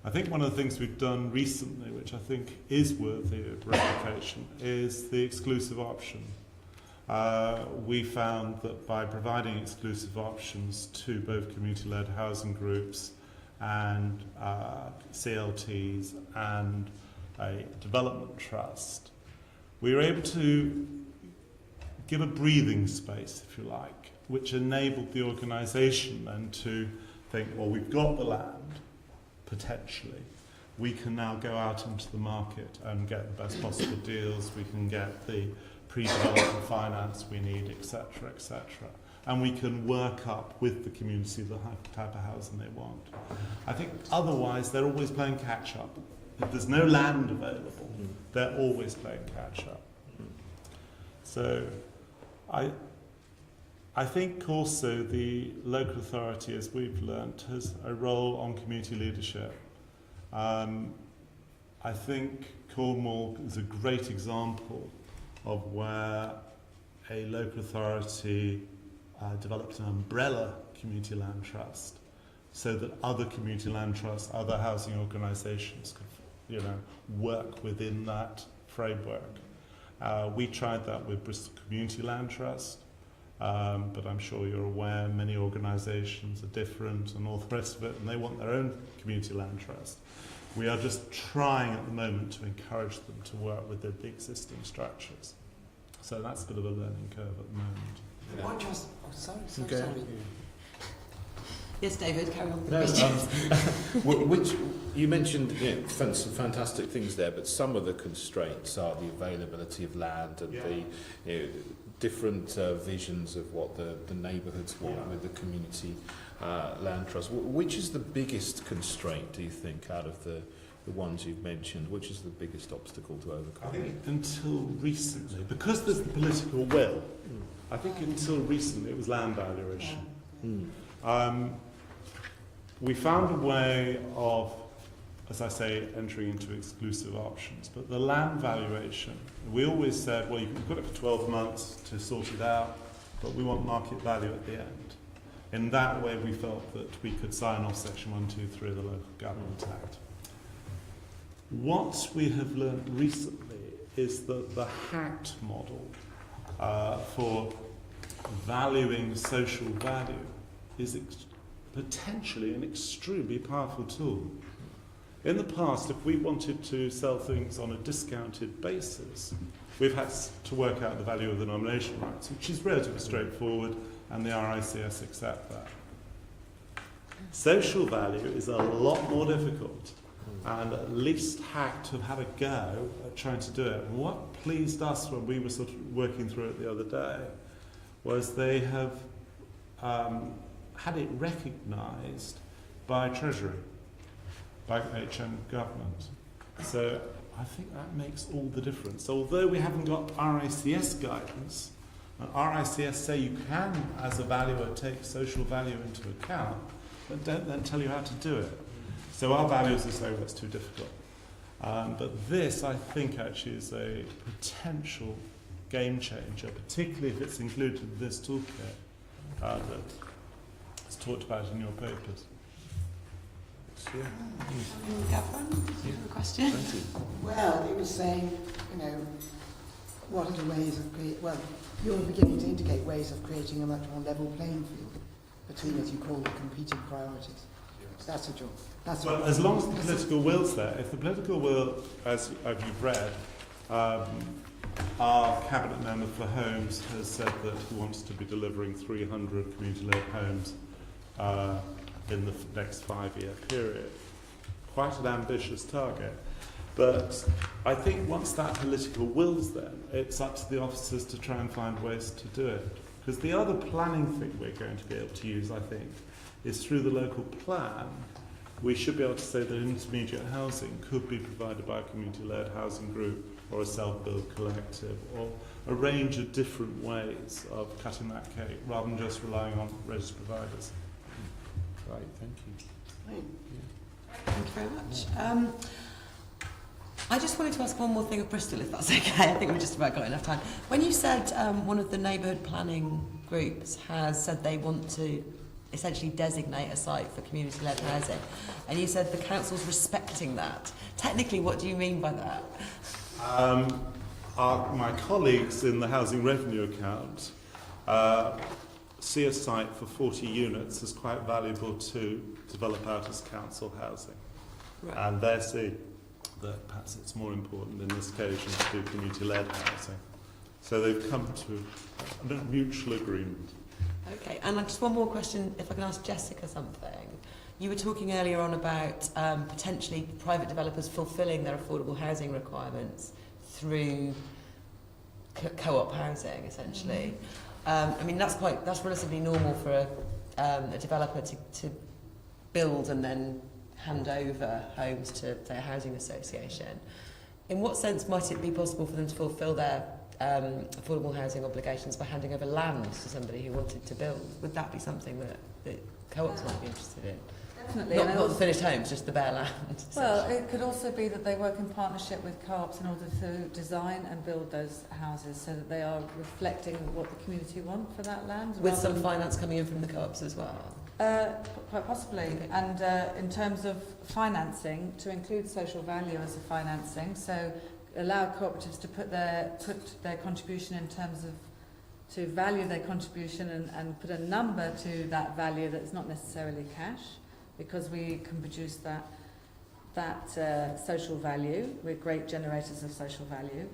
I think one of the things we've done recently, which I think is worthy of replication, is the exclusive option. We found that by providing exclusive options to both community-led housing groups and CLTs and a development trust, we were able to give a breathing space, if you like, which enabled the organisation then to think, well, we've got the land, potentially. We can now go out into the market and get the best possible deals. We can get the pre-development finance we need, etc., etc. And we can work up with the community the type of housing they want. I think otherwise they're always playing catch-up. If there's no land available, they're always playing catch-up. So I think also the local authority, as we've learnt, has a role on community leadership. I think Cornwall is a great example of where a local authority developed an umbrella community land trust so that other community land trusts, other housing organisations could, work within that framework. We tried that with Bristol Community Land Trust, but I'm sure you're aware many organisations are different and all the rest of it, and they want their own community land trust. We are just trying at the moment to encourage them to work within the existing structures. So that's a bit of a learning curve at the moment. Yeah. Okay. Sorry. Yes, David, carry on. No, which you mentioned some fantastic things there, but some of the constraints are the availability of land and the different visions of what the neighbourhoods want with the community land trust. Which is the biggest constraint, do you think, out of the ones you've mentioned? Which is the biggest obstacle to overcome? I think until recently, because there's the political will, I think until recently it was land valuation. We found a way of, as I say, entering into exclusive options, but the land valuation, we always said, well, you've got it for 12 months to sort it out, but we want market value at the end. In that way, we felt that we could sign off Section 123 of the Local Government Act. What we have learned recently is that the hacked model for valuing social value is potentially an extremely powerful tool. In the past, if we wanted to sell things on a discounted basis, we've had to work out the value of the nomination rights, which is relatively straightforward, and the RICS accept that. Social value is a lot more difficult, and at least HACT have had a go at trying to do it. And what pleased us when we were sort of working through it the other day was they have had it recognised by Treasury, by HM government. So I think that makes all the difference. Although we haven't got RICS guidance, and RICS say you can, as a valuer, take social value into account, but don't then tell you how to do it. So our valuers will say, well, that's too difficult. But this, I think, actually is a potential game changer, particularly if it's included in this toolkit that is talked about in your papers. Gavin, do you have a question? Well, it was saying, what are the ways of you're beginning to indicate ways of creating a much more level playing field between, as you call the competing priorities. So that's a job. Well, as long as the political will's there. If the political will, as you've read, our cabinet member for homes has said that he wants to be delivering 300 community-led homes in the next 5-year period. quite an ambitious target. But I think once that political will's there, it's up to the officers to try and find ways to do it. Because the other planning thing we're going to be able to use, I think, is through the local plan, we should be able to say that intermediate housing could be provided by a community-led housing group or a self-build collective, or a range of different ways of cutting that cake, rather than just relying on registered providers. Right, thank you. Thank you very much. I just wanted to ask one more thing of Bristol, if that's okay. I think we've just about got enough time. When you said one of the neighbourhood planning groups has said they want to essentially designate a site for community-led housing, and you said the council's respecting that. Technically, what do you mean by that? My colleagues in the housing revenue account see a site for 40 units as quite valuable to develop out as council housing. Right. And they see that perhaps it's more important in this occasion to do community-led housing. So they've come to a mutual agreement. Okay, and just one more question, if I can ask Jessica something. You were talking earlier on about potentially private developers fulfilling their affordable housing requirements through co-op housing, essentially. I mean, that's relatively normal for a developer to build and then hand over homes to their housing association. In what sense might it be possible for them to fulfil their affordable housing obligations by handing over land to somebody who wanted to build? Would that be something that co-ops might be interested in? Definitely. Not the finished homes, just the bare land. Well, it could also be that they work in partnership with co-ops in order to design and build those houses so that they are reflecting what the community want for that land. With some finance coming in from the co-ops as well? Quite possibly. Okay. And in terms of financing, to include social value as a financing, so allow cooperatives to put their contribution in terms of to value their contribution and put a number to that value that's not necessarily cash, because we can produce that social value. We're great generators of social value.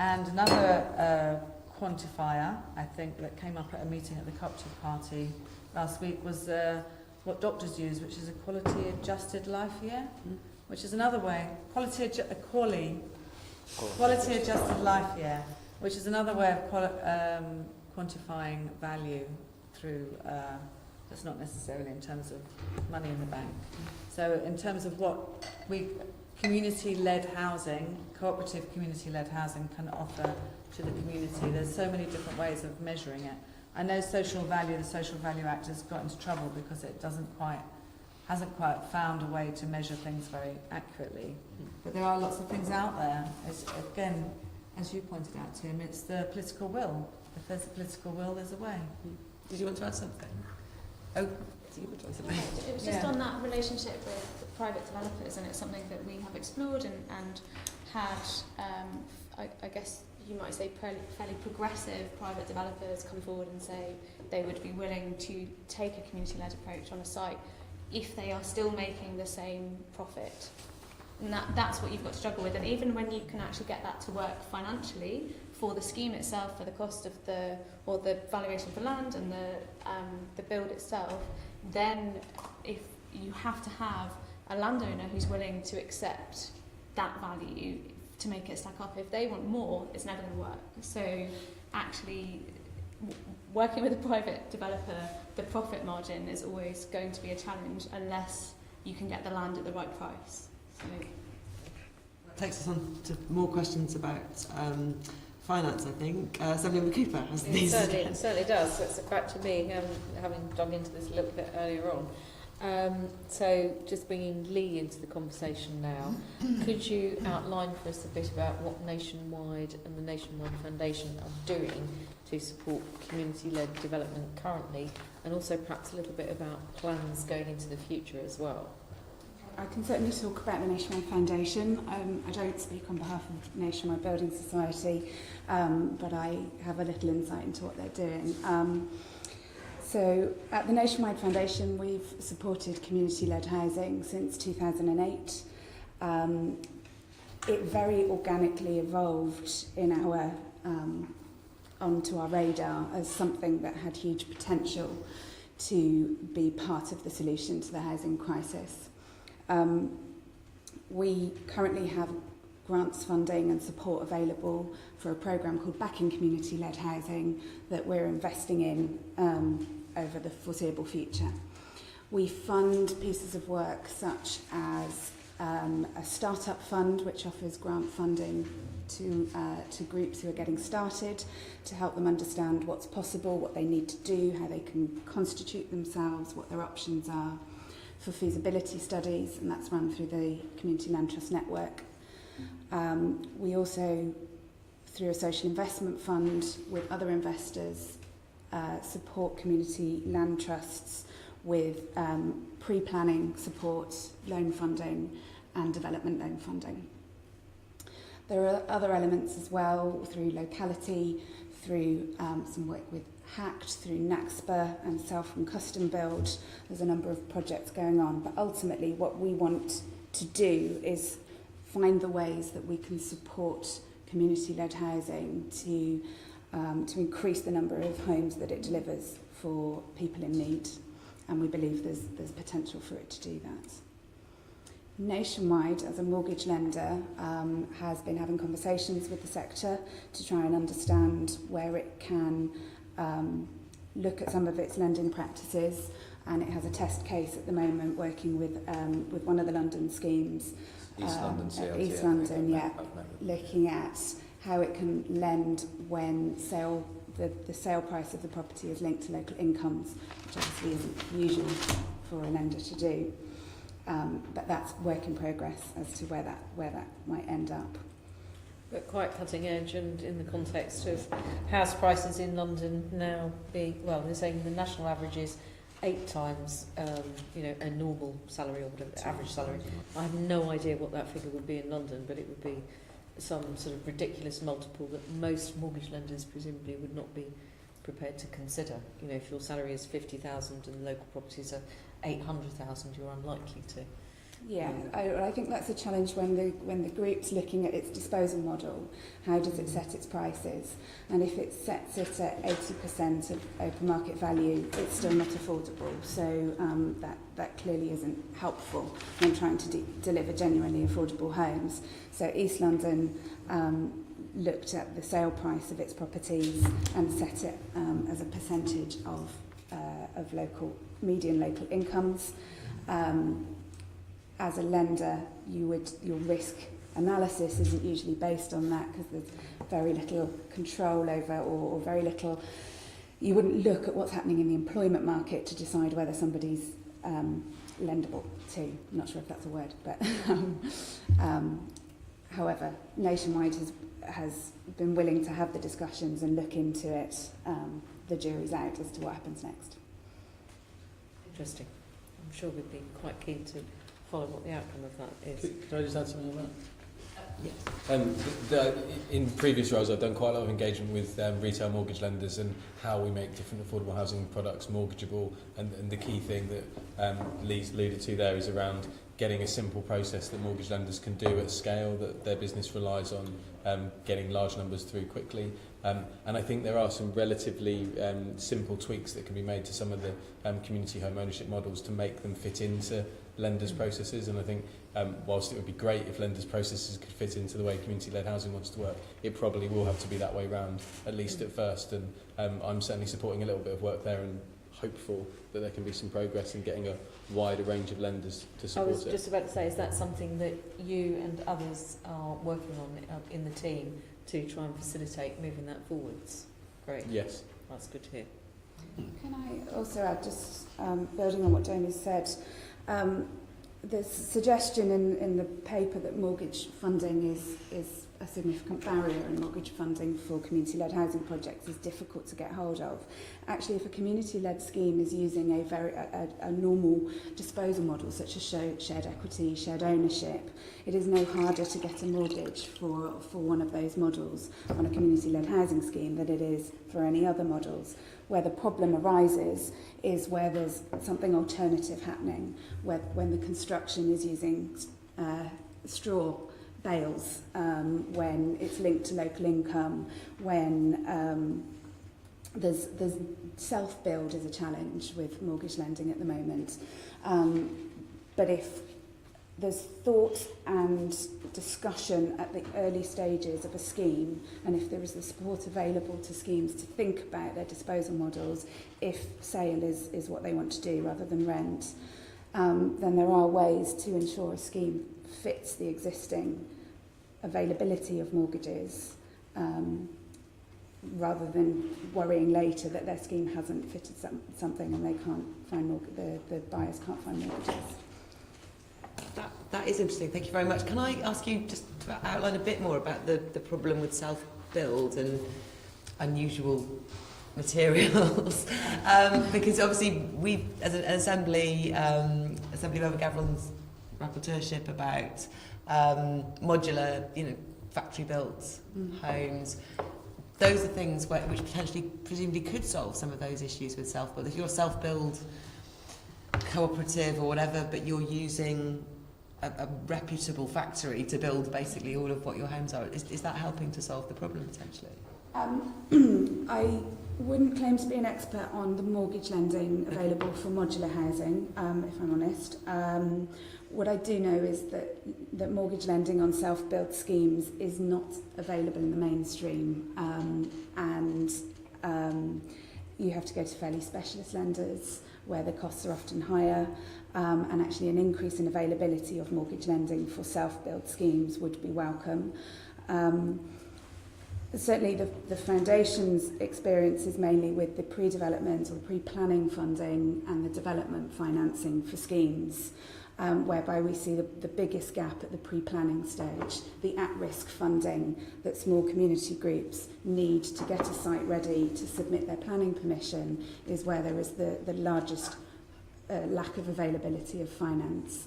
And another quantifier, I think, that came up at a meeting at the cooperative party last week was what doctors use, which is a quality adjusted life year, which is another way, quality adjusted life year, which is another way of quantifying value through that's not necessarily in terms of money in the bank. So in terms of what community-led housing, cooperative community-led housing can offer to the community, there's so many different ways of measuring it. I know social value, the Social Value Act has got into trouble because it hasn't quite found a way to measure things very accurately. But there are lots of things out there. Again, as you pointed out, Tim, it's the political will. If there's a political will, there's a way. Did you want to add something? Oh, you were trying something. It was just on that relationship with private developers, and it's something that we have explored and had, I guess you might say, fairly progressive private developers come forward and say they would be willing to take a community-led approach on a site if they are still making the same profit. And that's what you've got to struggle with. And even when you can actually get that to work financially for the scheme itself, for the cost of the valuation of the land and the build itself, then if you have to have a landowner who's willing to accept that value to make it stack up. If they want more, it's never going to work. So actually working with a private developer, the profit margin is always going to be a challenge unless you can get the land at the right price. So that takes us on to more questions about finance, I think. Assemblyman Cooper has these. It certainly does. So it's back to me, having dug into this a little bit earlier on. So just bringing Lee into the conversation now, could you outline for us a bit about what Nationwide and the Nationwide Foundation are doing to support community-led development currently, and also perhaps a little bit about plans going into the future as well? I can certainly talk about the Nationwide Foundation. I don't speak on behalf of Nationwide Building Society, but I have a little insight into what they're doing. So at the Nationwide Foundation, we've supported community-led housing since 2008. It very organically evolved in onto our radar as something that had huge potential to be part of the solution to the housing crisis. We currently have grants funding and support available for a programme called Backing Community-Led Housing that we're investing in over the foreseeable future. We fund pieces of work such as a startup fund which offers grant funding to groups who are getting started to help them understand what's possible, what they need to do, how they can constitute themselves, what their options are, for feasibility studies, and that's run through the Community Land Trust Network. We also, through a social investment fund with other investors, support community land trusts with pre-planning support, loan funding and development loan funding. There are other elements as well through locality, through some work with HACT, through NAXPA and Self and Custom Build. There's a number of projects going on, but ultimately what we want to do is find the ways that we can support community-led housing to increase the number of homes that it delivers for people in need, and we believe there's potential for it to do that. Nationwide, as a mortgage lender, has been having conversations with the sector to try and understand where it can look at some of its lending practices, and it has a test case at the moment working with one of the London schemes, East London CLT, East London, yeah, looking at how it can lend when the sale price of the property is linked to local incomes, which obviously isn't usual for a lender to do. But that's work in progress as to where that might end up. But quite cutting edge, and in the context of house prices in London now being, well, they're saying the national average is 8 times, a normal salary or whatever, average salary. I have no idea what that figure would be in London, but it would be some sort of ridiculous multiple that most mortgage lenders presumably would not be prepared to consider. You know, if your salary is 50,000 and local properties are 800,000, you're unlikely to. Yeah, I think that's a challenge when the group's looking at its disposal model. How does it set its prices? And if it sets it at 80% of open market value, it's still not affordable. So that clearly isn't helpful when trying to deliver genuinely affordable homes. So East London looked at the sale price of its properties and set it as a percentage of median local incomes. As a lender, your risk analysis isn't usually based on that because there's very little control over, or very little. You wouldn't look at what's happening in the employment market to decide whether somebody's lendable to. I'm not sure if that's a word, but however, Nationwide has been willing to have the discussions and look into it. The jury's out as to what happens next. Interesting. I'm sure we'd be quite keen to follow what the outcome of that is. Can I just add something on that? Yes. In previous roles, I've done quite a lot of engagement with retail mortgage lenders and how we make different affordable housing products mortgageable. And the key thing that Lee's alluded to there is around getting a simple process that mortgage lenders can do at scale, that their business relies on getting large numbers through quickly. And I think there are some relatively simple tweaks that can be made to some of the community home ownership models to make them fit into lenders' processes. And I think whilst it would be great if lenders' processes could fit into the way community-led housing wants to work, it probably will have to be that way round, at least at first. And I'm certainly supporting a little bit of work there and hopeful that there can be some progress in getting a wider range of lenders to support it. I was just about to say, is that something that you and others are working on in the team to try and facilitate moving that forwards? Great. Yes. That's good to hear. Can I also add, just building on what Jamie said, there's a suggestion in the paper that mortgage funding is a significant barrier, and mortgage funding for community-led housing projects is difficult to get hold of. Actually, if a community-led scheme is using a normal disposal model, such as shared equity, shared ownership, it is no harder to get a mortgage for one of those models on a community-led housing scheme than it is for any other models. Where the problem arises is where there's something alternative happening, when the construction is using straw bales, when it's linked to local income, when there's self-build is a challenge with mortgage lending at the moment. But if there's thought and discussion at the early stages of a scheme, and if there is the support available to schemes to think about their disposal models, if sale is what they want to do rather than rent, then there are ways to ensure a scheme fits the existing availability of mortgages, rather than worrying later that their scheme hasn't fitted something and they can't find the buyers can't find mortgages. That is interesting. Thank you very much. Can I ask you just to outline a bit more about the problem with self-build and unusual materials? Because obviously we, as an assembly member Gavron's rapporteurship about modular, factory-built homes. Those are things which potentially, presumably, could solve some of those issues with self-build. If you're a self-build cooperative or whatever, but you're using a reputable factory to build basically all of what your homes are, is that helping to solve the problem potentially? I wouldn't claim to be an expert on the mortgage lending available for modular housing, if I'm honest. What I do know is that mortgage lending on self-built schemes is not available in the mainstream, and you have to go to fairly specialist lenders where the costs are often higher, and actually an increase in availability of mortgage lending for self-built schemes would be welcome. Certainly the Foundation's experience is mainly with the pre-development or pre-planning funding and the development financing for schemes, whereby we see the biggest gap at the pre-planning stage, the at-risk funding that small community groups need to get a site ready to submit their planning permission is where there is the largest lack of availability of finance.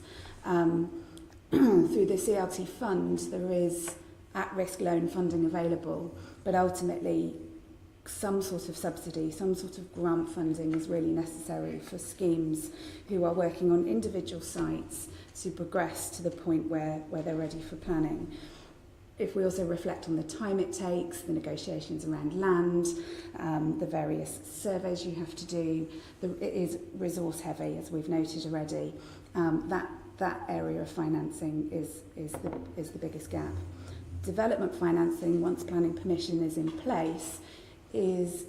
Through the CLT fund, there is at-risk loan funding available, but ultimately some sort of subsidy, some sort of grant funding is really necessary for schemes who are working on individual sites to progress to the point where they're ready for planning. If we also reflect on the time it takes, the negotiations around land, the various surveys you have to do, it is resource heavy, as we've noted already. That area of financing is the biggest gap. Development financing, once planning permission is in place, is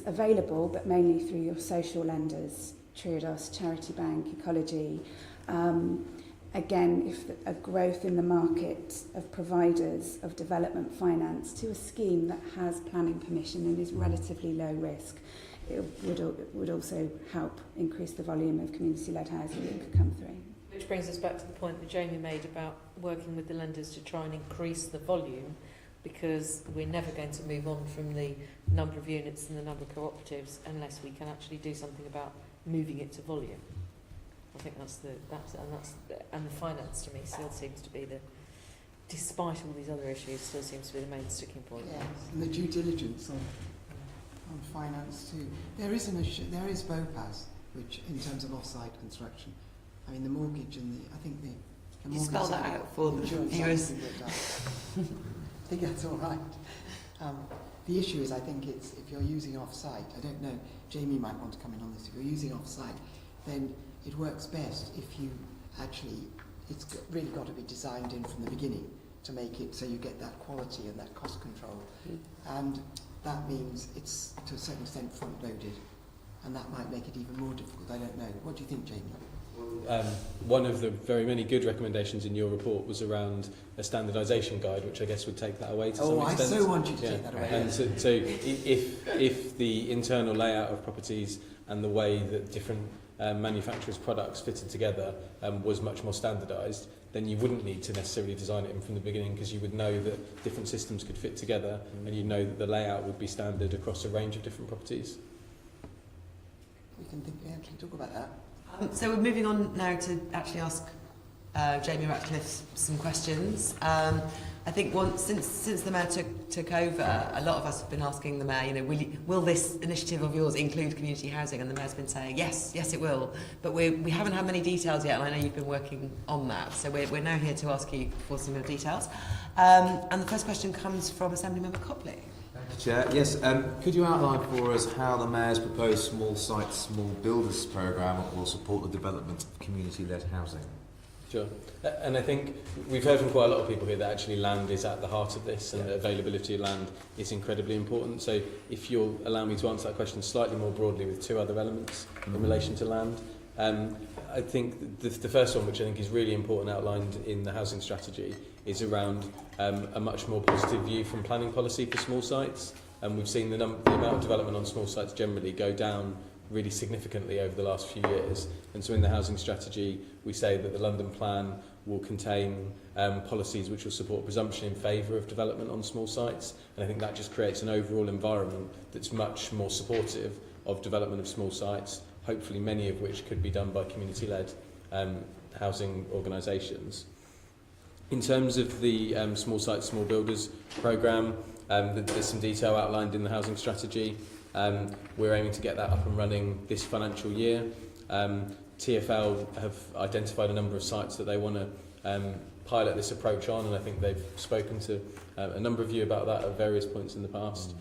available, but mainly through your social lenders, Triodos, Charity Bank, Ecology. Again, if a growth in the market of providers of development finance to a scheme that has planning permission and is relatively low risk, it would also help increase the volume of community-led housing that could come through. Which brings us back to the point that Jamie made about working with the lenders to try and increase the volume, because we're never going to move on from the number of units and the number of cooperatives unless we can actually do something about moving it to volume. I think and the finance to me still seems to be despite all these other issues, still seems to be the main sticking point. Yes, and the due diligence on finance too. There is an issue. There is BOPAS, which in terms of off-site construction. I mean, the mortgage and I think the you spell that out for the viewers. I think that's all right. The issue is, I think it's if you're using off-site. I don't know. Jamie might want to come in on this. If you're using off-site, then it works best if you actually. It's really got to be designed in from the beginning to make it so you get that quality and that cost control, and that means it's to a certain extent front-loaded, and that might make it even more difficult. I don't know. What do you think, Jamie? One of the very many good recommendations in your report was around a standardisation guide, which I guess would take that away to some extent. I so want you to take that away. And so if the internal layout of properties and the way that different manufacturers' products fitted together was much more standardised, then you wouldn't need to necessarily design it in from the beginning, because you would know that different systems could fit together, and you know that the layout would be standard across a range of different properties. We can actually talk about that. So we're moving on now to actually ask Jamie Ratcliffe some questions. I think since the Mayor took over, a lot of us have been asking the Mayor, will this initiative of yours include community housing? And the Mayor's been saying, yes, it will. But we haven't had many details yet, and I know you've been working on that. So we're now here to ask you for some more details. And the first question comes from Assembly Member Copley. Chair, yes, could you outline for us how the Mayor's proposed Small Sites, Small Builders programme will support the development of community-led housing? Sure. And I think we've heard from quite a lot of people here that actually land is at the heart of this, and the availability of land is incredibly important. So if you'll allow me to answer that question slightly more broadly with two other elements in relation to land. I think the first one, which I think is really important, outlined in the housing strategy, is around a much more positive view from planning policy for small sites. And we've seen the amount of development on small sites generally go down really significantly over the last few years. And so in the housing strategy, we say that the London plan will contain policies which will support presumption in favour of development on small sites. And I think that just creates an overall environment that's much more supportive of development of small sites, hopefully many of which could be done by community-led housing organisations. In terms of the Small Sites, Small Builders programme, there's some detail outlined in the housing strategy. We're aiming to get that up and running this financial year. TfL have identified a number of sites that they want to pilot this approach on, and I think they've spoken to a number of you about that at various points in the past.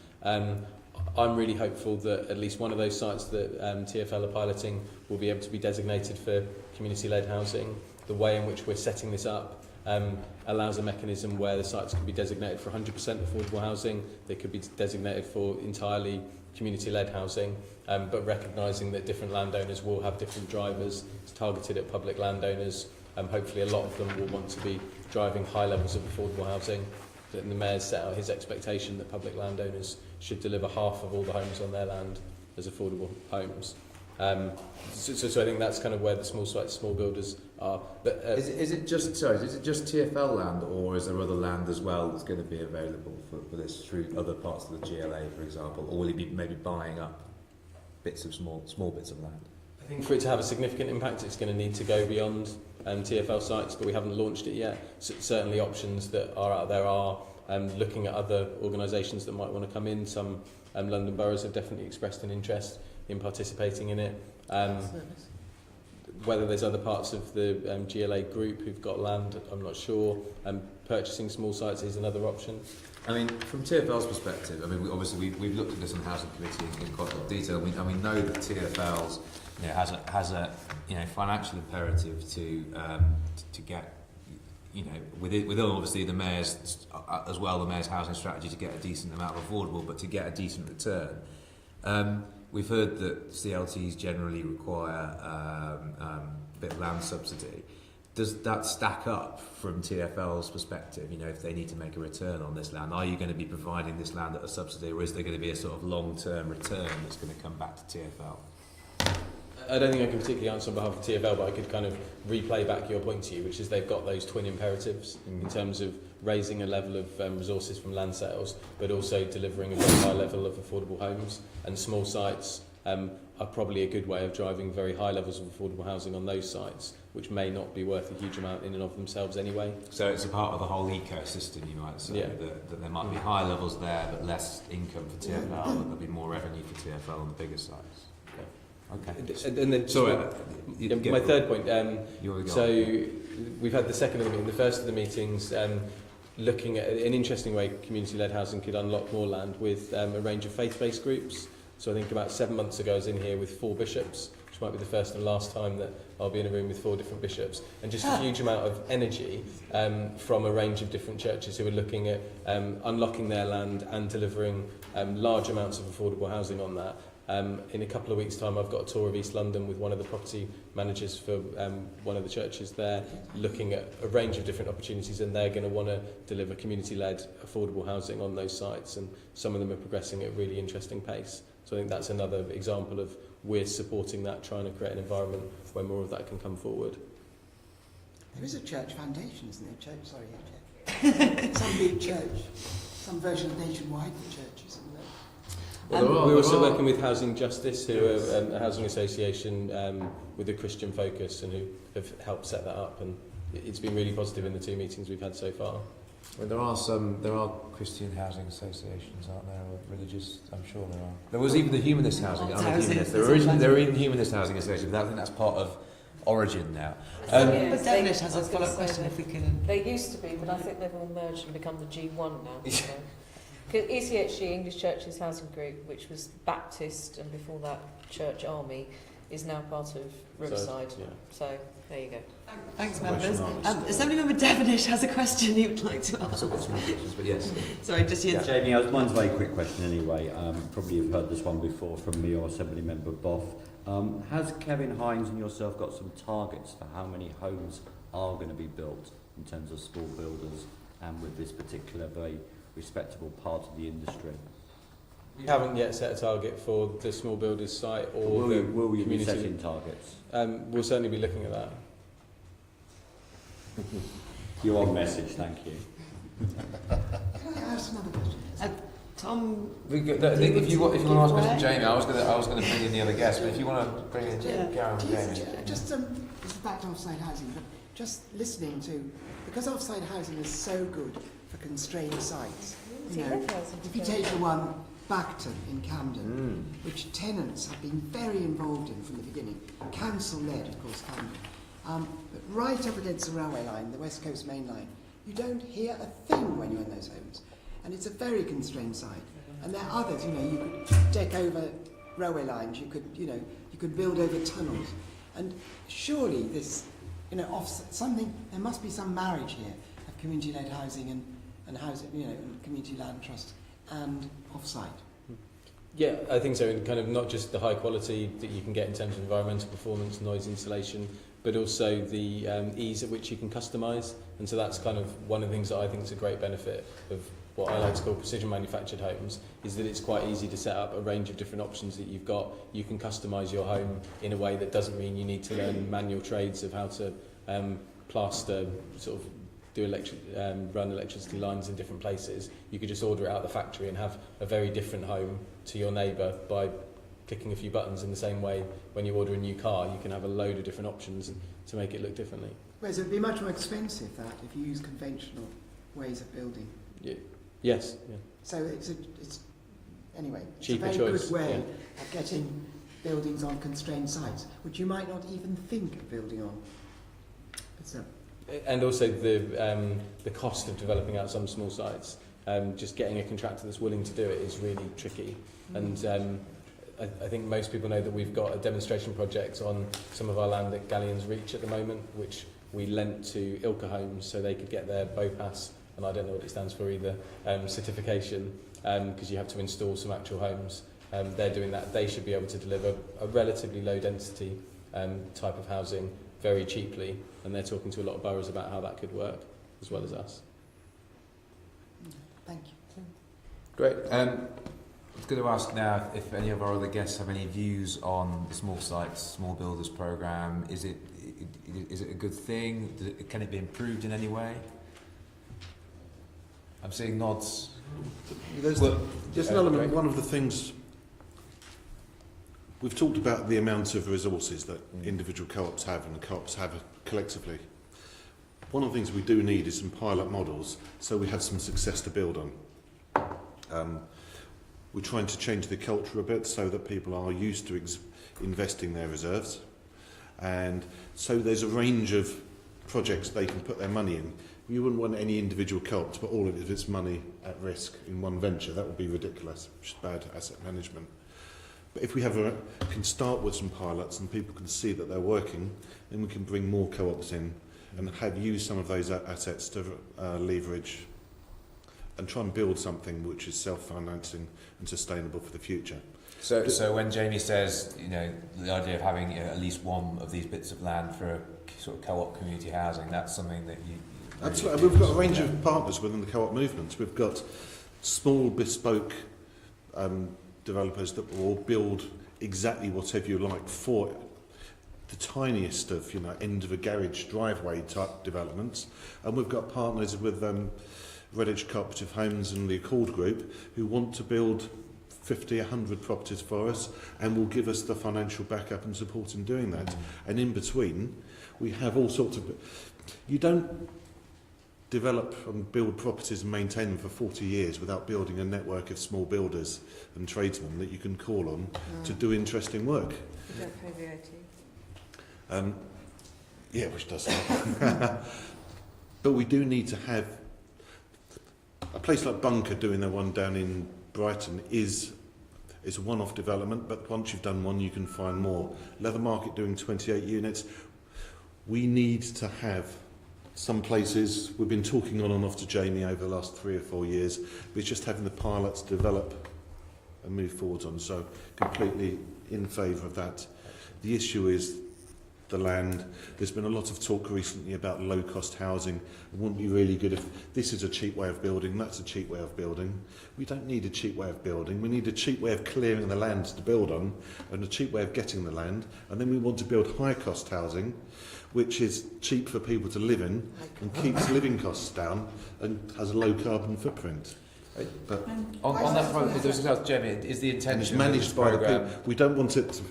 I'm really hopeful that at least one of those sites that TfL are piloting will be able to be designated for community-led housing. The way in which we're setting this up allows a mechanism where the sites can be designated for 100% affordable housing. They could be designated for entirely community-led housing, but recognising that different landowners will have different drivers. It's targeted at public landowners. Hopefully a lot of them will want to be driving high levels of affordable housing. And the Mayor's set out his expectation that public landowners should deliver half of all the homes on their land as affordable homes. So I think that's kind of where the small sites, small builders are. But is it just TfL land, or is there other land as well that's going to be available for this through other parts of the GLA, for example, or will he be maybe buying up bits of small bits of land? I think for it to have a significant impact, it's going to need to go beyond TfL sites, but we haven't launched it yet. So certainly options that are out there are looking at other organisations that might want to come in. Some London boroughs have definitely expressed an interest in participating in it. Whether there's other parts of the GLA group who've got land, I'm not sure. Purchasing small sites is another option. I mean, from TfL's perspective, I mean, we've looked at this on the housing committee in quite a lot of detail. We know that TfL's has a financial imperative to get, within obviously the mayor's as well, the mayor's housing strategy, to get a decent amount of affordable, but to get a decent return. We've heard that CLTs generally require a bit of land subsidy. Does that stack up from TfL's perspective? If they need to make a return on this land, are you going to be providing this land at a subsidy, or is there going to be a sort of long-term return that's going to come back to TfL? I don't think I can particularly answer on behalf of TfL, but I could kind of replay back your point to you, which is they've got those twin imperatives in terms of raising a level of resources from land sales, but also delivering a very high level of affordable homes. And small sites are probably a good way of driving very high levels of affordable housing on those sites, which may not be worth a huge amount in and of themselves anyway. So it's a part of the whole ecosystem, you might say, that there might be high levels there, but less income for TfL, and there'll be more revenue for TfL on the bigger sites. Okay. And then, sorry, my third point. So we've had the second of the meeting. The first of the meetings, looking at an interesting way community-led housing could unlock more land with a range of faith-based groups. So I think about 7 months ago I was in here with 4 bishops, which might be the first and last time that I'll be in a room with 4 different bishops, and just a huge amount of energy from a range of different churches who are looking at unlocking their land and delivering large amounts of affordable housing on that. In a couple of weeks' time, I've got a tour of East London with one of the property managers for one of the churches there, looking at a range of different opportunities, and they're going to want to deliver community-led affordable housing on those sites, and some of them are progressing at a really interesting pace. So I think that's another example of we're supporting that, trying to create an environment where more of that can come forward. There is a church foundation, isn't there? Some big church, some version of Nationwide for churches, isn't there? Well, we're also working with Housing Justice, who are a housing association with a Christian focus, and who have helped set that up, and it's been really positive in the 2 meetings we've had so far. Well, there are Christian housing associations, aren't there? Or religious, I'm sure there are. There was even the humanist housing. There are even humanist housing associations, but I think that's part of Origin now. But Devonish has a follow-up question if we can. They used to be, but I think they've all merged and become the G1 now. Because ECHG, English Churches Housing Group, which was Baptist and before that Church Army, is now part of Riverside. So, yeah. So there you go. Thanks, members. Assemblymember Devonish has a question he would like to ask. I've got some more questions, but yes. Sorry, just you. Yeah. Jamie, mine's a very quick question anyway. Probably you've heard this one before from me or Assemblymember Boff. Has Kevin Hines and yourself got some targets for how many homes are going to be built in terms of small builders and with this particular very respectable part of the industry? We haven't yet set a target for the small builders site or will the you be community. setting targets? We'll certainly be looking at that. You're on message, thank you. Can I ask another question? Tom, If you want to ask a question, Jamie, I was going to bring in the other guest, but if you want to bring in Garen and Jamie. Just this is back to offsite housing, but just listening to, because offsite housing is so good for constrained sites. You know, if you take the one Backton in Camden, which tenants have been very involved in from the beginning, council-led, of course, Camden, but right up against the railway line, the West Coast Main Line, you don't hear a thing when you're in those homes, and it's a very constrained site. And there are others, you know, you could deck over railway lines, you could build over tunnels, and surely this, you know, something, there must be some marriage here of community-led housing and housing, you know, and community land trust and offsite. Yeah, I think so, and kind of not just the high quality that you can get in terms of environmental performance, noise insulation, but also the ease at which you can customise. And so that's kind of one of the things that I think is a great benefit of what I like to call precision manufactured homes, is that it's quite easy to set up a range of different options that you've got. You can customise your home in a way that doesn't mean you need to learn manual trades of how to plaster, sort of run electricity lines in different places. You could just order it out of the factory and have a very different home to your neighbour by clicking a few buttons. In the same way, when you order a new car, you can have a load of different options to make it look differently. Whereas it would be much more expensive that if you use conventional ways of building. Yeah. Yes. Yeah. So it's anyway, it's cheaper a very choice, good way of getting buildings on constrained sites, which you might not even think of building on. But and also the cost of developing out some small sites. Just getting a contractor that's willing to do it is really tricky. And I think most people know that we've got a demonstration project on some of our land at Galleon's Reach at the moment, which we lent to Ilka Homes so they could get their BOPAS, and I don't know what it stands for either, certification, because you have to install some actual homes. They're doing that. They should be able to deliver a relatively low density type of housing very cheaply, and they're talking to a lot of boroughs about how that could work, as well as us. Thank you. Great. I was going to ask now if any of our other guests have any views on the small sites, small builders programme. Is it a good thing? Can it be improved in any way? I'm seeing nods. There's an element. One of the things we've talked about, the amount of resources that individual co-ops have and the co-ops have collectively. One of the things we do need is some pilot models, so we have some success to build on. We're trying to change the culture a bit so that people are used to investing their reserves, and so there's a range of projects they can put their money in. You wouldn't want any individual co-op to put all of its money at risk in one venture. That would be ridiculous. It's bad asset management. But if we can start with some pilots and people can see that they're working, then we can bring more co-ops in and use some of those assets to leverage and try and build something which is self-financing and sustainable for the future. So when Jamie says, you know, the idea of having at least one of these bits of land for a sort of co-op community housing, that's something that you... Absolutely. We've got a range of partners within the co-op movements. We've got small bespoke developers that will build exactly whatever you like for the tiniest of, you know, end of a garage driveway type developments, and we've got partners with Redditch Cooperative Homes and the Accord Group who want to build 50, 100 properties for us and will give us the financial backup and support in doing that. And in between, we have all sorts of... You don't develop and build properties and maintain them for 40 years without building a network of small builders and tradesmen that you can call on to do interesting work. You don't pay VAT. Yeah, which does help. But we do need to have... A place like Bunker doing the one down in Brighton is It's a one-off development, but once you've done one, you can find more. Leather Market doing 28 units. We need to have some places, we've been talking on and off to Jamie over the last 3 or 4 years, but it's just having the pilots develop and move forward on. So completely in favour of that. The issue is the land. There's been a lot of talk recently about low-cost housing. It wouldn't be really good if this is a cheap way of building, that's a cheap way of building. We don't need a cheap way of building. We need a cheap way of clearing the land to build on and a cheap way of getting the land. And then we want to build high-cost housing, which is cheap for people to live in and keeps living costs down and has a low carbon footprint. But on that front, there's something else, Jamie, is the intention it's managed by the programme. people. We don't want it to,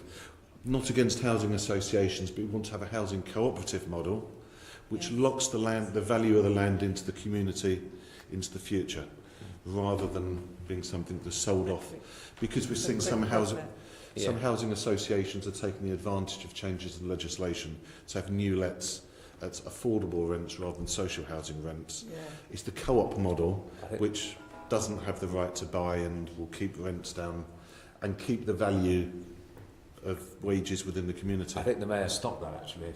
not against housing associations, but we want to have a housing cooperative model which locks the land, the value of the land into the community into the future, rather than being something that's sold off. Because we're seeing some housing associations are taking the advantage of changes in legislation to have new lets at affordable rents rather than social housing rents. It's the co-op model which doesn't have the right to buy and will keep rents down and keep the value of wages within the community. I think the Mayor stopped that actually, if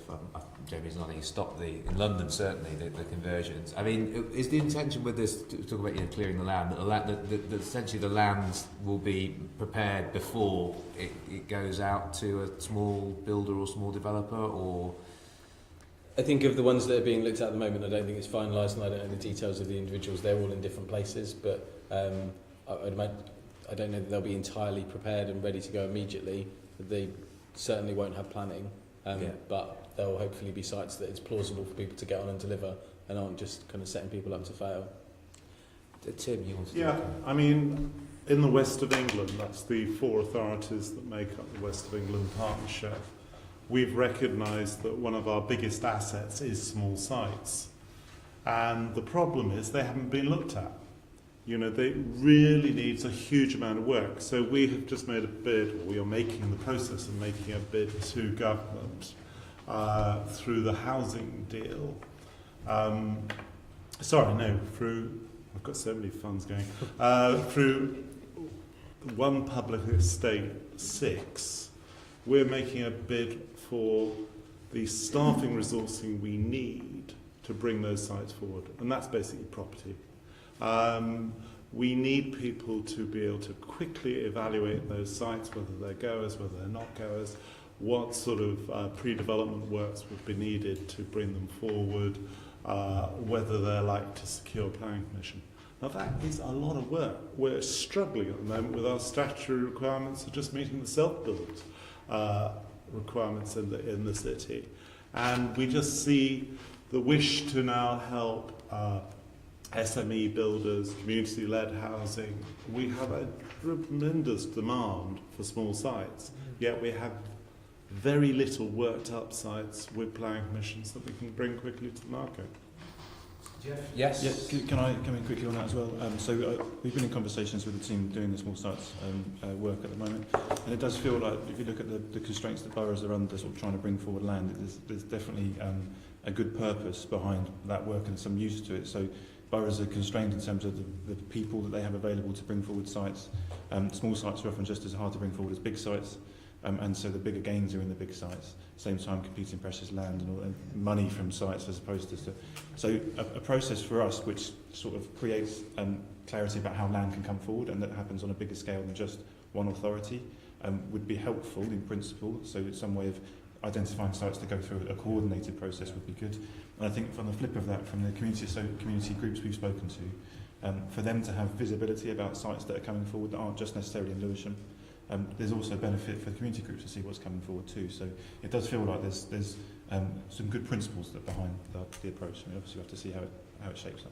Jamie's nodding, he stopped in London certainly, the conversions. I mean, is the intention with this, to talk about clearing the land, that essentially the land will be prepared before it goes out to a small builder or small developer, or...? I think of the ones that are being looked at the moment, I don't think it's finalised, and I don't know the details of the individuals. They're all in different places, but I don't know that they'll be entirely prepared and ready to go immediately. They certainly won't have planning, but there will hopefully be sites that it's plausible for people to get on and deliver and aren't just kind of setting people up to fail. Tim, you want to talk? I mean, in the West of England, that's the 4 authorities that make up the West of England Partnership. We've recognised that one of our biggest assets is small sites. And the problem is they haven't been looked at. You know, they really needs a huge amount of work. So we have just made a bid, or we are making the process of making a bid to government through the housing deal. Through, I've got so many funds going, through One Public Estate 6, we're making a bid for the staffing resourcing we need to bring those sites forward. And that's basically property. We need people to be able to quickly evaluate those sites, whether they're goers, whether they're not goers, what sort of pre-development works would be needed to bring them forward, whether they're likely to secure planning permission. Now that is a lot of work. We're struggling at the moment with our statutory requirements of just meeting the self-build requirements in the city. And we just see the wish to now help SME builders, community-led housing. We have a tremendous demand for small sites, yet we have very little worked-up sites with planning permissions that we can bring quickly to the market. Yes. Yeah, can I come in quickly on that as well? We've been in conversations with the team doing the small sites work at the moment, and it does feel like if you look at the constraints that boroughs are under, sort of trying to bring forward land, there's definitely a good purpose behind that work and some use to it. So boroughs are constrained in terms of the people that they have available to bring forward sites. Small sites are often just as hard to bring forward as big sites, and so the bigger gains are in the big sites. Same time competing precious land and money from sites as opposed to... So a process for us which sort of creates clarity about how land can come forward, and that happens on a bigger scale than just one authority, would be helpful in principle. So some way of identifying sites to go through a coordinated process would be good. And I think from the flip of that, from the community groups we've spoken to, for them to have visibility about sites that are coming forward that aren't just necessarily in Lewisham, there's also benefit for the community groups to see what's coming forward too. So it does feel like there's some good principles that behind the approach. I mean, obviously we have to see how it shapes up.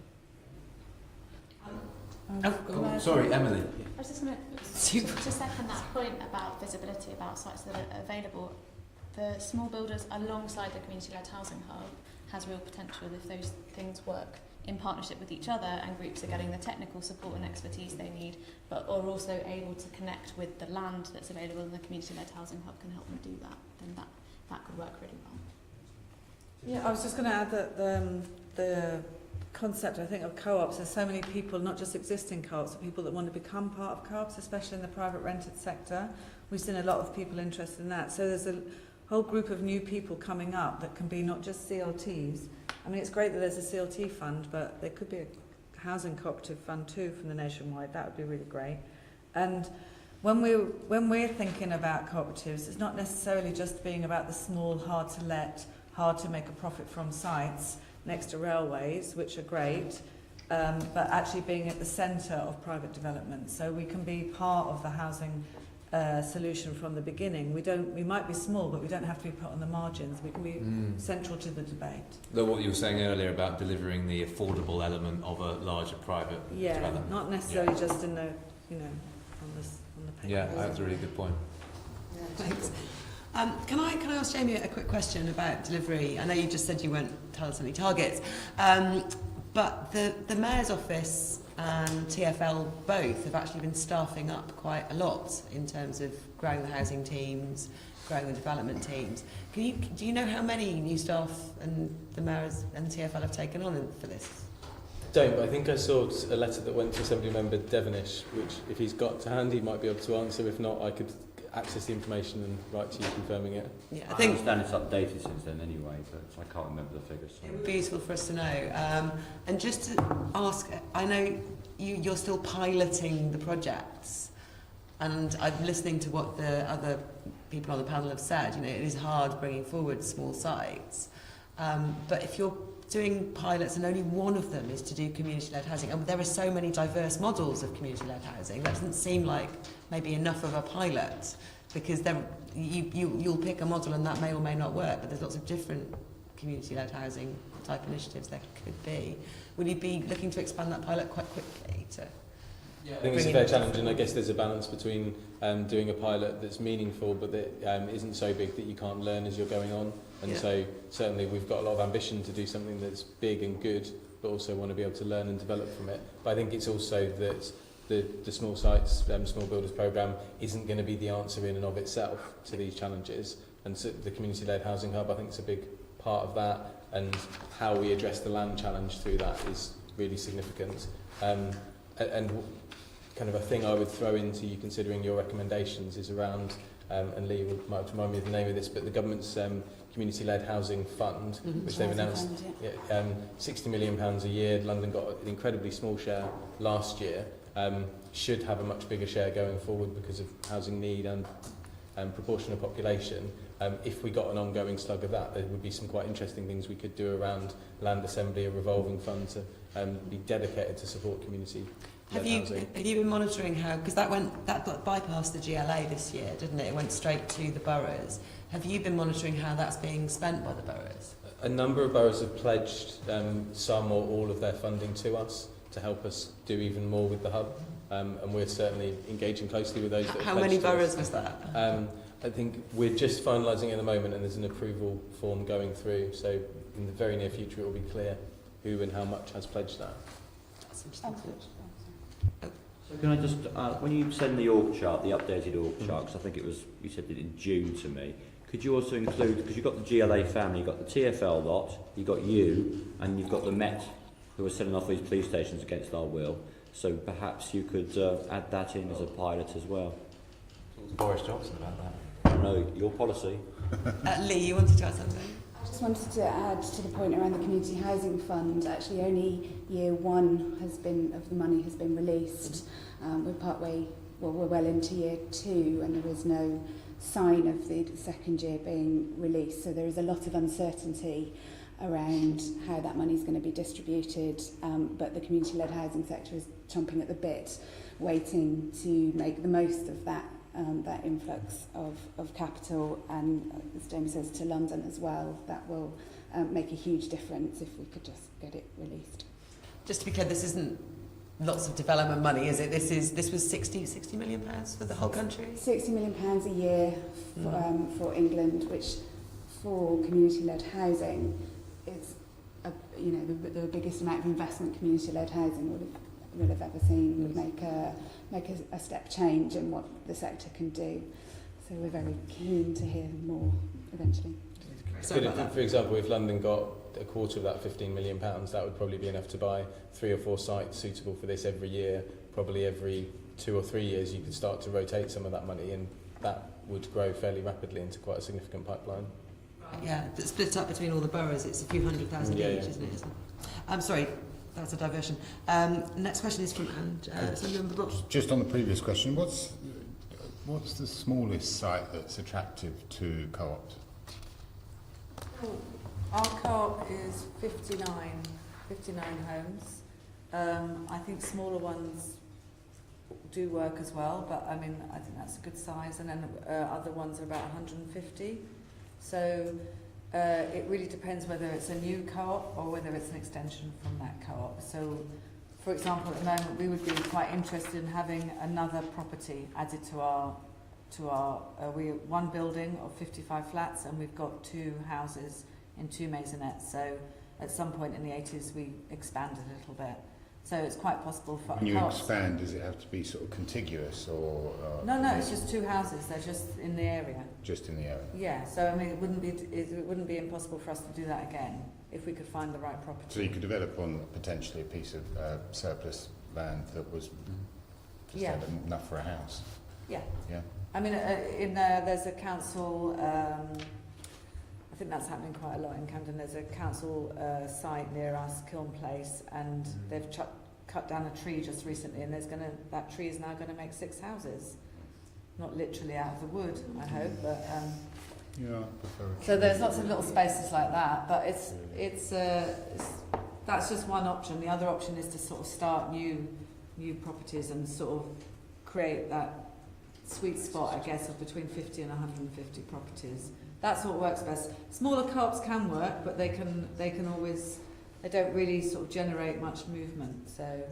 Sorry, Emily. I was just going to second that point about visibility, about sites that are available. The small builders alongside the community-led housing hub has real potential if those things work in partnership with each other and groups are getting the technical support and expertise they need, but are also able to connect with the land that's available, and the community-led housing hub can help them do that, then that could work really well. Yeah, I was just going to add that the concept, I think, of co-ops, there's so many people, not just existing co-ops, but people that want to become part of co-ops, especially in the private rented sector. We've seen a lot of people interested in that. So there's a whole group of new people coming up that can be not just CLTs. I mean, it's great that there's a CLT fund, but there could be a housing cooperative fund too from the nationwide. That would be really great. And when we're thinking about cooperatives, it's not necessarily just being about the small, hard to let, hard to make a profit from sites next to railways, which are great, but actually being at the centre of private development. So we can be part of the housing solution from the beginning. We might be small, but we don't have to be put on the margins. We can be central to the debate. Though what you were saying earlier about delivering the affordable element of a larger private development. Not necessarily just in the, on the paper. Yeah, that's a really good point. Yeah, thanks. Can I ask Jamie a quick question about delivery? I know you just said you won't tell us any targets, but the Mayor's Office and TfL both have actually been staffing up quite a lot in terms of growing the housing teams, growing the development teams. Do you know how many new staff and the Mayor's and TfL have taken on for this? Don't, but I think I saw a letter that went to Assembly Member Devonish, which if he's got to hand, he might be able to answer. If not, I could access the information and write to you confirming it. Yeah, I understand it's updated since then anyway, but I can't remember the figures. It would be useful for us to know. And just to ask, I know you're still piloting the projects, and I'm listening to what the other people on the panel have said. It is hard bringing forward small sites, but if you're doing pilots and only one of them is to do community-led housing, and there are so many diverse models of community-led housing, that doesn't seem like maybe enough of a pilot, because you'll pick a model and that may or may not work, but there's lots of different community-led housing type initiatives there could be. Would you be looking to expand that pilot quite quickly? I think it's a fair challenge, and I guess there's a balance between doing a pilot that's meaningful but that isn't so big that you can't learn as you're going on. And so certainly we've got a lot of ambition to do something that's big and good, but also want to be able to learn and develop from it. But I think it's also that the small sites, small builders programme isn't going to be the answer in and of itself to these challenges. And so the community-led housing hub, I think, is a big part of that, and how we address the land challenge through that is really significant. And kind of a thing I would throw into you considering your recommendations is around, and Lee might remind me of the name of this, but the government's community-led housing fund, which they've announced, £60 million a year. London got an incredibly small share last year, should have a much bigger share going forward because of housing need and proportion of population. If we got an ongoing slug of that, there would be some quite interesting things we could do around land assembly, a revolving fund to be dedicated to support community. Have you been monitoring how, because that bypassed the GLA this year, didn't it? It went straight to the boroughs. Have you been monitoring how that's being spent by the boroughs? A number of boroughs have pledged some or all of their funding to us to help us do even more with the hub, and we're certainly engaging closely with those that How many boroughs was that? I think we're just finalising it at the moment, and there's an approval form going through, so in the very near future it will be clear who and how much has pledged that. That's interesting. So can I just, when you send the org chart, the updated org chart, because I think it was, you said it in June to me, could you also include, because you've got the GLA family, you've got the TfL lot, you've got you, and you've got the Met, who are selling off these police stations against our will, so perhaps you could add that in as a pilot as well. Talk to Boris Johnson about that. I know, your policy. Lee, you wanted to add something? I just wanted to add to the point around the community housing fund. Actually, only year one of the money has been released. We're well into year two, and there is no sign of the second year being released. So there is a lot of uncertainty around how that money is going to be distributed. But the community-led housing sector is chomping at the bit, waiting to make the most of that influx of capital, and as Jamie says, to London as well. That will make a huge difference if we could just get it released. Just to be clear, this isn't lots of development money, is it? This was 60 million pounds for the whole country? £60 million a year for England, which for community-led housing is the biggest amount of investment community-led housing would have ever seen. Would make a step change in what the sector can do. So we're very keen to hear more eventually. Sorry about that. For example, if London got a quarter of that £15 million, that would probably be enough to buy 3 or 4 sites suitable for this every year. Probably every 2 or 3 years you could start to rotate some of that money, and that would grow fairly rapidly into quite a significant pipeline. Yeah, but split up between all the boroughs, it's a few $100,000 each, isn't it? I'm sorry, that's a diversion. Next question is from Just on the previous question, what's the smallest site that's attractive to co-ops? Our co-op is 59 homes. I think smaller ones do work as well, but I mean, I think that's a good size. And then other ones are about 150. So it really depends whether it's a new co-op or whether it's an extension from that co-op. So, for example, at the moment we would be quite interested in having another property added to our we one building of 55 flats, and we've got 2 houses in 2 maisonettes. So at some point in the 80s we expanded a little bit. So it's quite possible for When you expand, does it have to be sort of contiguous or? No, it's just 2 houses. They're just in the area. Just in the area. Yeah. So I mean, it wouldn't be impossible for us to do that again if we could find the right property. So you could develop on potentially a piece of surplus land that was just had enough for a house. Yeah. Yeah. I mean, there's a council. I think that's happening quite a lot in Camden. There's a council site near us, Kiln Place, and they've cut down a tree just recently, and that tree is now going to make 6 houses. Not literally out of the wood, I hope, but so there's lots of little spaces like that. But it's that's just one option. The other option is to sort of start new properties and sort of create that sweet spot, I guess, of between 50 and 150 properties. That's what works best. Smaller co-ops can work, but they don't really sort of generate much movement. So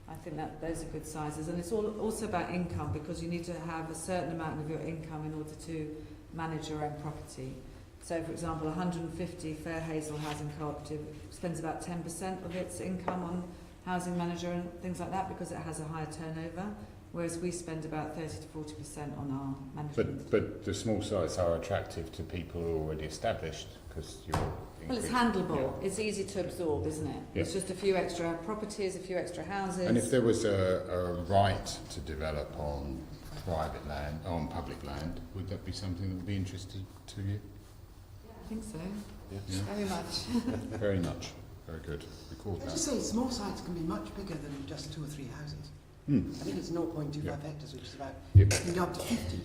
I think that those are good sizes. And it's also about income, because you need to have a certain amount of your income in order to manage your own property. So, for example, 150 Fair Hazel Housing Cooperative spends about 10% of its income on housing manager and things like that, because it has a higher turnover. Whereas we spend about 30 to 40% on our management. But the small sites are attractive to people who are already established, because you're... Well, it's handleable. Yeah. It's easy to absorb, isn't it? Yeah. It's just a few extra properties, a few extra houses. And if there was a right to develop on private land, on public land, would that be something that would be interesting to you? Yeah, I think so. Yeah. Very much. Very much. Very good. Record that. I just say small sites can be much bigger than just 2 or 3 houses. I think it's 0.25 hectares, which is about you can go up to 50.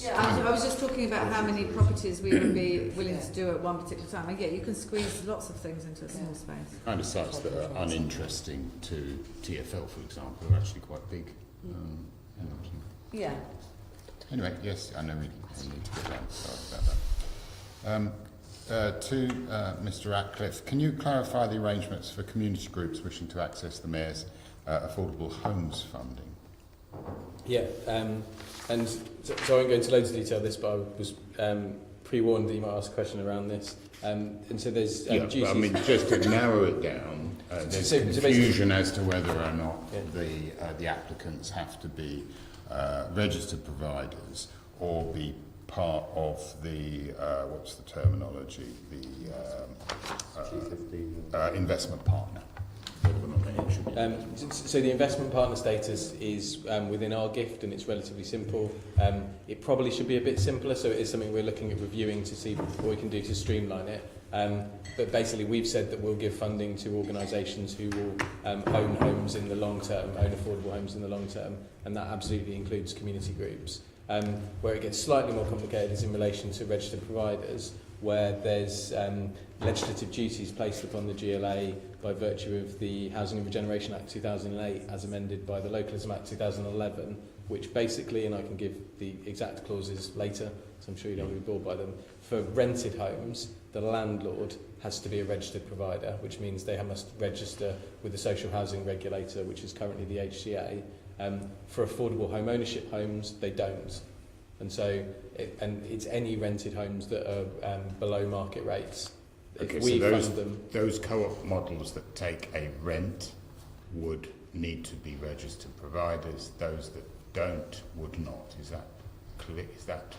Yeah, I was just talking about how many properties we would be willing to do at one particular time. And you can squeeze lots of things into a small space. Kind of sites that are uninteresting to TfL, for example, are actually quite big. Yeah. Anyway, yes, I know we need to get down about that. To Mr. Ratcliffe, can you clarify the arrangements for community groups wishing to access the Mayor's affordable homes funding? Yeah, and so I won't go into loads of detail of this, but I was pre-warned that you might ask a question around this. And so there's duties... But I mean, just to narrow it down, there's confusion as to whether or not the applicants have to be registered providers or be part of the, what's the terminology, the investment partner. So the investment partner status is within our gift, and it's relatively simple. It probably should be a bit simpler, so it is something we're looking at reviewing to see what we can do to streamline it. But basically we've said that we'll give funding to organisations who will own homes in the long term, own affordable homes in the long term, and that absolutely includes community groups. Where it gets slightly more complicated is in relation to registered providers, where there's legislative duties placed upon the GLA by virtue of the Housing and Regeneration Act 2008 as amended by the Localism Act 2011, which basically, and I can give the exact clauses later, so I'm sure you don't want to be bored by them, for rented homes, the landlord has to be a registered provider, which means they must register with the social housing regulator, which is currently the HCA. For affordable home ownership homes, they don't. And so it's any rented homes that are below market rates. Okay, if we so fund them, those co-op models that take a rent would need to be registered providers. Those that don't would not. Is that clear? Is that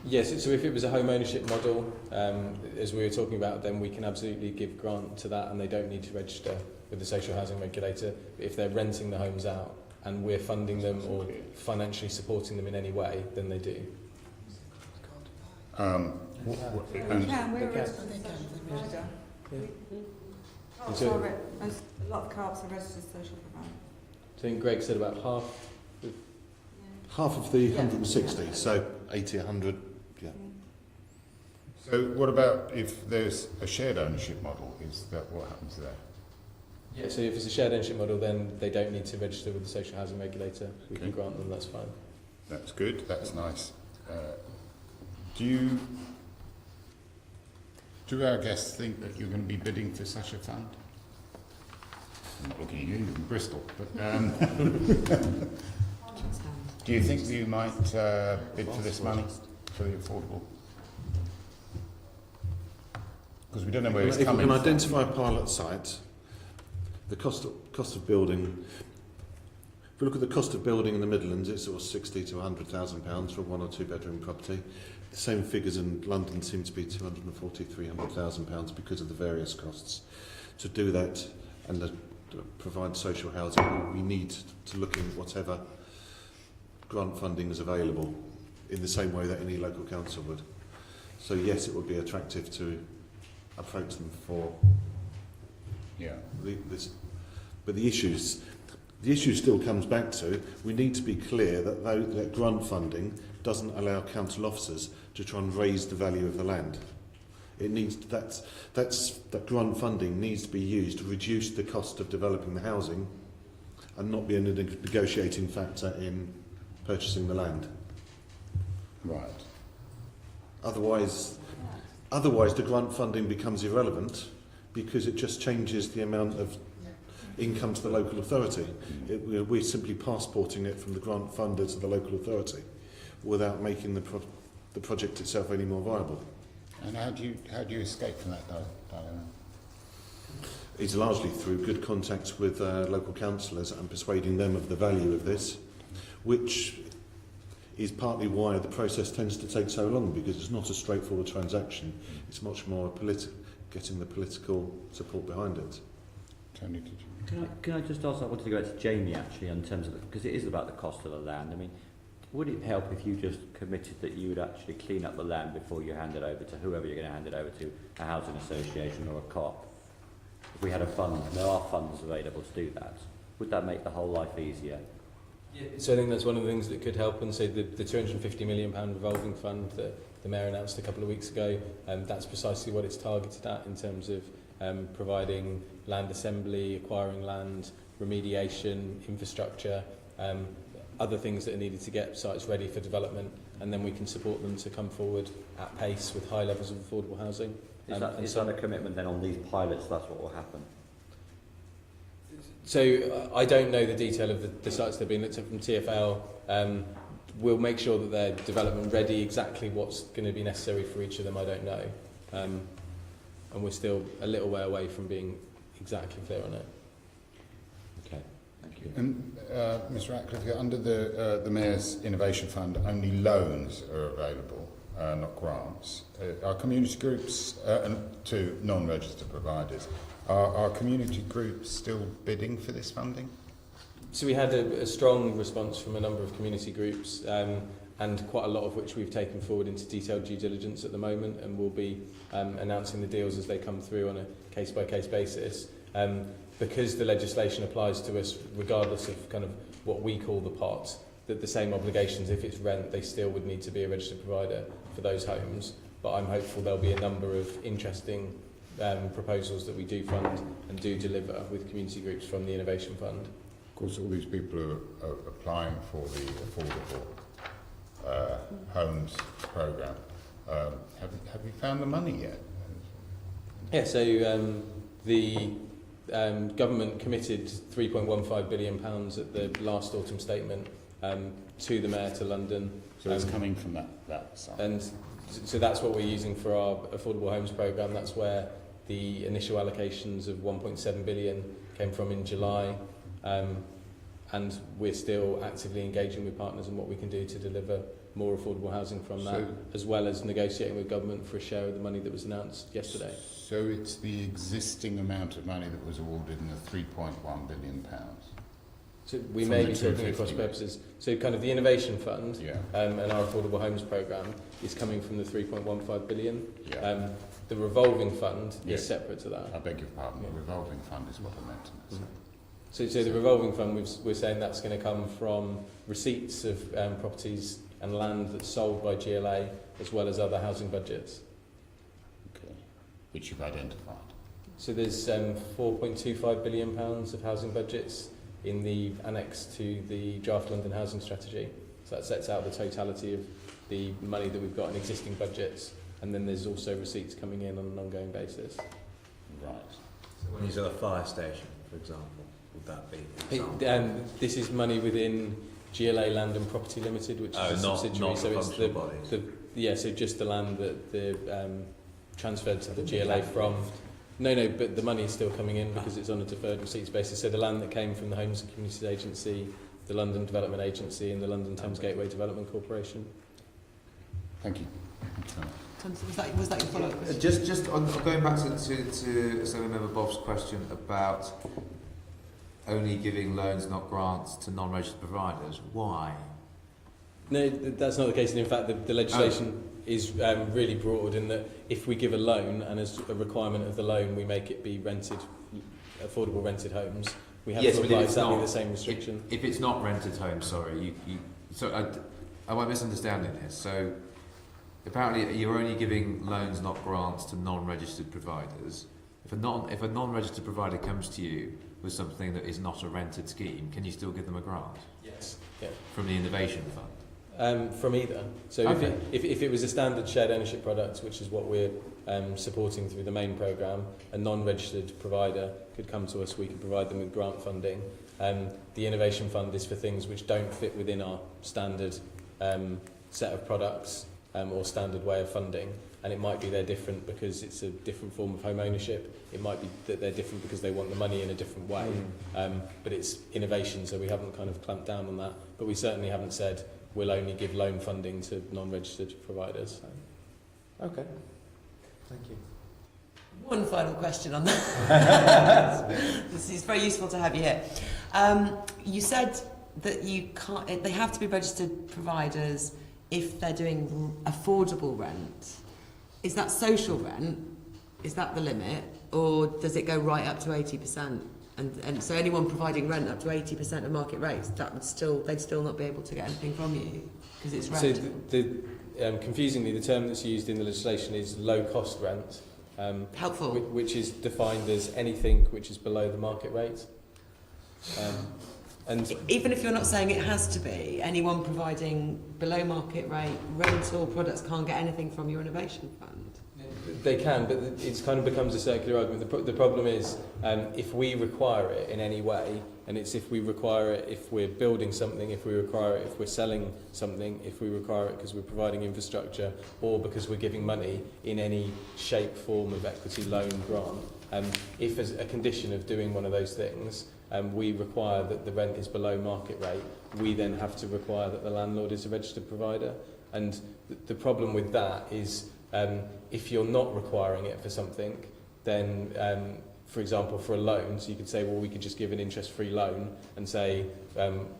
Yes, so if it was a home ownership model, as we were talking about, then we can absolutely give grant to that and they don't need to register with the social housing regulator. If they're renting the homes out and we're funding them or financially supporting them in any way, then they do. We're a registered social provider. So, A lot of co-ops are registered social providers. I think Greg said about half. Half of the 160, so 80, 100, yeah. So what about if there's a shared ownership model? Is that what happens there? Yeah, so if it's a shared ownership model, then they don't need to register with the social housing regulator. We can grant them, that's fine. That's good, that's nice. Do our guests think that you're going to be bidding for such a fund? I'm not looking at you, you're in Bristol, but do you think you might bid for this money for the affordable? Because we don't know where it's coming from. If we can identify a pilot site, the cost of building, if we look at the cost of building in the Midlands, it's sort of £60,000 to £100,000 for a 1 or 2 bedroom property. The same figures in London seem to be £240,000 to £300,000 because of the various costs. To do that and to provide social housing, we need to look in whatever grant funding is available in the same way that any local council would. So yes, it would be attractive to approach them for this. But the issue still comes back to, we need to be clear that grant funding doesn't allow council officers to try and raise the value of the land. It needs that grant funding needs to be used to reduce the cost of developing the housing and not be a negotiating factor in purchasing the land. Right. Otherwise the grant funding becomes irrelevant because it just changes the amount of income to the local authority. We're simply passporting it from the grant funder to the local authority without making the project itself any more viable. And how do you escape from that dilemma? It's largely through good contacts with local councillors and persuading them of the value of this, which is partly why the process tends to take so long, because it's not a straightforward transaction. It's much more getting the political support behind it. Tony, did you? Can I just ask, I wanted to go back to Jamie actually in terms of, because it is about the cost of the land. I mean, would it help if you just committed that you would actually clean up the land before you hand it over to whoever you're going to hand it over to, a housing association or a co-op? If we had a fund, there are funds available to do that, would that make the whole life easier? Yeah, so I think that's one of the things that could help, and so the £250 million revolving fund that the Mayor announced a couple of weeks ago, that's precisely what it's targeted at in terms of providing land assembly, acquiring land, remediation, infrastructure, other things that are needed to get sites ready for development, and then we can support them to come forward at pace with high levels of affordable housing. Is that a commitment then on these pilots, that's what will happen? So I don't know the detail of the sites that are being looked at from TfL. We'll make sure that they're development ready. Exactly what's going to be necessary for each of them, I don't know. And we're still a little way away from being exactly clear on it. Okay, thank you. And Mr. Ratcliffe, under the Mayor's Innovation Fund, only loans are available, not grants. Are community groups, and to non-registered providers, are community groups still bidding for this funding? So we had a strong response from a number of community groups, and quite a lot of which we've taken forward into detailed due diligence at the moment, and we'll be announcing the deals as they come through on a case-by-case basis. Because the legislation applies to us regardless of kind of what we call the pot, that the same obligations, if it's rent, they still would need to be a registered provider for those homes. But I'm hopeful there'll be a number of interesting proposals that we do fund and do deliver with community groups from the Innovation Fund. Of course, all these people are applying for the affordable homes programme. Have you found the money yet? Yeah, so the government committed £3.15 billion at the last autumn statement to the Mayor, to London. So it's coming from that side. And so that's what we're using for our affordable homes programme. That's where the initial allocations of 1.7 billion came from in July. and we're still actively engaging with partners on what we can do to deliver more affordable housing from that, as well as negotiating with government for a share of the money that was announced yesterday. So it's the existing amount of money that was awarded in the £3.1 billion. So we may be talking across purposes. So kind of the innovation fund and our affordable homes programme is coming from the 3.15 billion. Yeah. The revolving fund is separate to that. I beg your pardon. The revolving fund is what I meant to say. So the revolving fund, we're saying that's going to come from receipts of properties and land that's sold by GLA, as well as other housing budgets. Okay. Which you've identified. So there's £4.25 billion of housing budgets in the annex to the draft London housing strategy. So that sets out the totality of the money that we've got in existing budgets, and then there's also receipts coming in on an ongoing basis. Right. So when you sell a fire station, for example, would that be? This is money within GLA Land and Property Limited, which is a subsidiary. Not so it's bodies. so just the land that the transferred to the GLA from. No, but the money is still coming in because it's on a deferred receipts basis. So the land that came from the Homes and Communities Agency, the London Development Agency, and the London Thames Gateway Development Corporation. Thank you. Was that your follow-up question? Just on going back to Assembly Member Bob's question about only giving loans, not grants, to non-registered providers. Why? No, that's not the case. And in fact, the legislation is really broad in that if we give a loan and as a requirement of the loan we make it be rented, affordable rented homes, we have to apply exactly the same restriction. If it's not rented homes, sorry, am I misunderstanding this? So apparently you're only giving loans, not grants, to non-registered providers. If a non-registered provider comes to you with something that is not a rented scheme, can you still give them a grant? Yes. Yeah. From the Innovation Fund? From either. So okay. if it was a standard shared ownership product, which is what we're supporting through the main programme, a non-registered provider could come to us, we could provide them with grant funding. The Innovation Fund is for things which don't fit within our standard set of products or standard way of funding. And it might be they're different because it's a different form of home ownership. It might be that they're different because they want the money in a different way. But it's innovation, so we haven't kind of clamped down on that. But we certainly haven't said we'll only give loan funding to non-registered providers. Okay. Thank you. One final question on that. This is very useful to have you here. You said that they have to be registered providers if they're doing affordable rent. Is that social rent? Is that the limit? Or does it go right up to 80%? And so anyone providing rent up to 80% of market rates, they'd still not be able to get anything from you because it's rent. So confusingly, the term that's used in the legislation is low-cost rent. Helpful. Which is defined as anything which is below the market rate. And even if you're not saying it has to be, anyone providing below market rate rental products can't get anything from your innovation fund. They can, but it kind of becomes a circular argument. The problem is if we require it in any way, and it's if we require it if we're building something, if we require it if we're selling something, if we require it because we're providing infrastructure, or because we're giving money in any shape, form of equity, loan, grant. If as a condition of doing one of those things, we require that the rent is below market rate, we then have to require that the landlord is a registered provider. And the problem with that is if you're not requiring it for something, then, for example, for a loan, so you could say, well, we could just give an interest-free loan and say,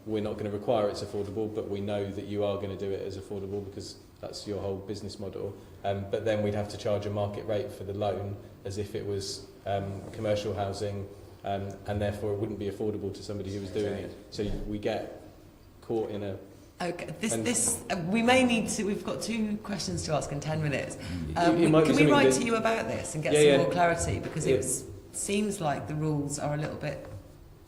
we're not going to require it's affordable, but we know that you are going to do it as affordable because that's your whole business model. But then we'd have to charge a market rate for the loan as if it was commercial housing, and therefore it wouldn't be affordable to somebody who was doing it. So we get caught in a... Okay, we may need to. We've got 2 questions to ask in 10 minutes. Can we write to you about this and get some more clarity? Because it seems like the rules are a little bit.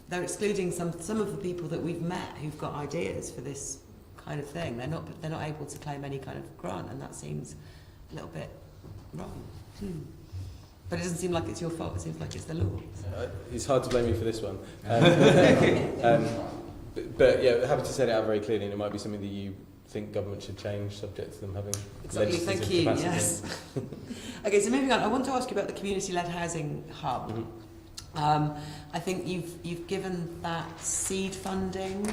They're excluding some of the people that we've met who've got ideas for this kind of thing. They're not able to claim any kind of grant, and that seems a little bit wrong. But it doesn't seem like it's your fault. It seems like it's the law. It's hard to blame you for this one. But yeah, happy to set it out very clearly, and it might be something that you think government should change, subject to them having legislative thank you. capacity. Yes. Okay, so moving on, I want to ask you about the community-led housing hub. I think you've given that seed funding.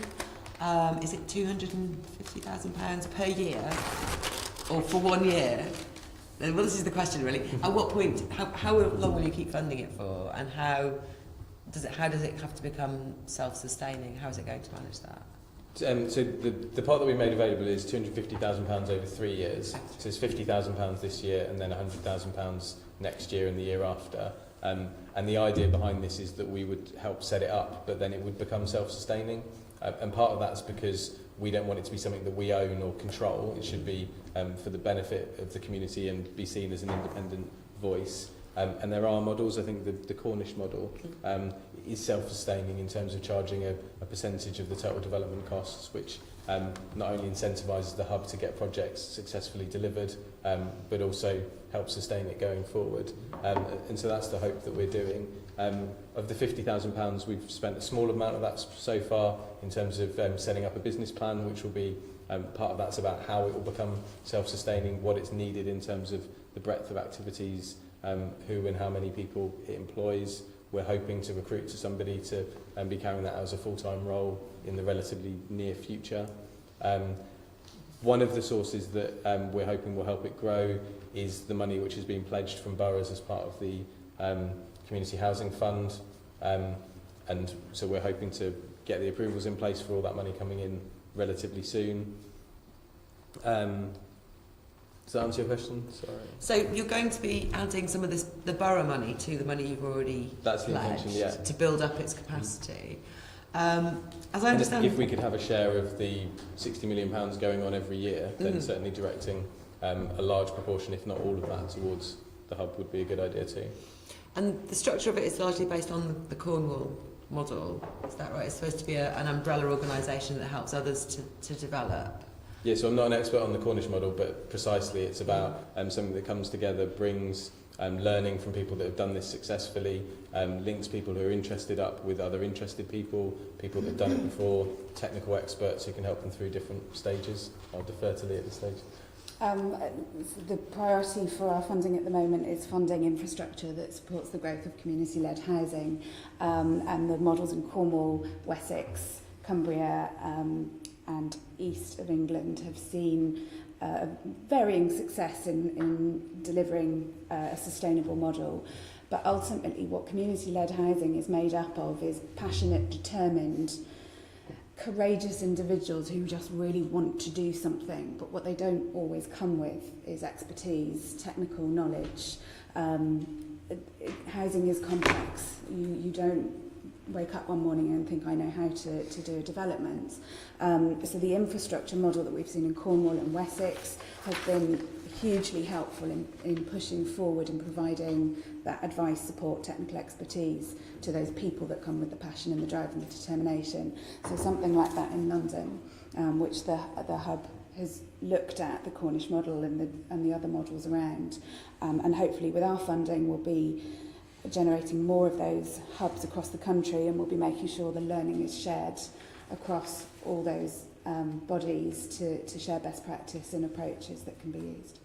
Is it £250,000 per year, or for 1 year? Well, this is the question really. At what point? How long will you keep funding it for, and how does it have to become self-sustaining? How is it going to manage that? So the part that we made available is £250,000 over 3 years. So it's £50,000 this year and then £100,000 next year and the year after. And the idea behind this is that we would help set it up, but then it would become self-sustaining. And part of that's because we don't want it to be something that we own or control. It should be for the benefit of the community and be seen as an independent voice. And there are models. I think the Cornish model is self-sustaining in terms of charging a percentage of the total development costs, which not only incentivises the hub to get projects successfully delivered, but also helps sustain it going forward. And so that's the hope that we're doing. Of the £50,000, we've spent a small amount of that so far in terms of setting up a business plan, which will be part of that's about how it will become self-sustaining, what it's needed in terms of the breadth of activities, who and how many people it employs. We're hoping to recruit to somebody to be carrying that as a full-time role in the relatively near future. One of the sources that we're hoping will help it grow is the money which has been pledged from boroughs as part of the Community Housing Fund. And so we're hoping to get the approvals in place for all that money coming in relatively soon. Does that answer your question? Sorry. So you're going to be adding some of the borough money to the money you've already pledged to build up its capacity. As I understand, if we could have a share of the £60 million going on every year, then certainly directing a large proportion, if not all of that, towards the hub would be a good idea too. And the structure of it is largely based on the Cornwall model, is that right? It's supposed to be an umbrella organisation that helps others to develop. Yeah, so I'm not an expert on the Cornish model, but precisely it's about something that comes together, brings learning from people that have done this successfully, links people who are interested up with other interested people, people that have done it before, technical experts who can help them through different stages. I'll defer to Lee at this stage. The priority for our funding at the moment is funding infrastructure that supports the growth of community-led housing, and the models in Cornwall, Wessex, Cumbria and east of England have seen varying success in delivering a sustainable model. But ultimately what community-led housing is made up of is passionate, determined, courageous individuals who just really want to do something, but what they don't always come with is expertise, technical knowledge. Housing is complex. You don't wake up one morning and think, I know how to do a development. So the infrastructure model that we've seen in Cornwall and Wessex has been hugely helpful in pushing forward and providing that advice, support, technical expertise to those people that come with the passion and the drive and the determination. So something like that in London, which the hub has looked at, the Cornish model and the other models around, and hopefully with our funding we'll be generating more of those hubs across the country, and we'll be making sure the learning is shared across all those bodies to share best practice and approaches that can be used.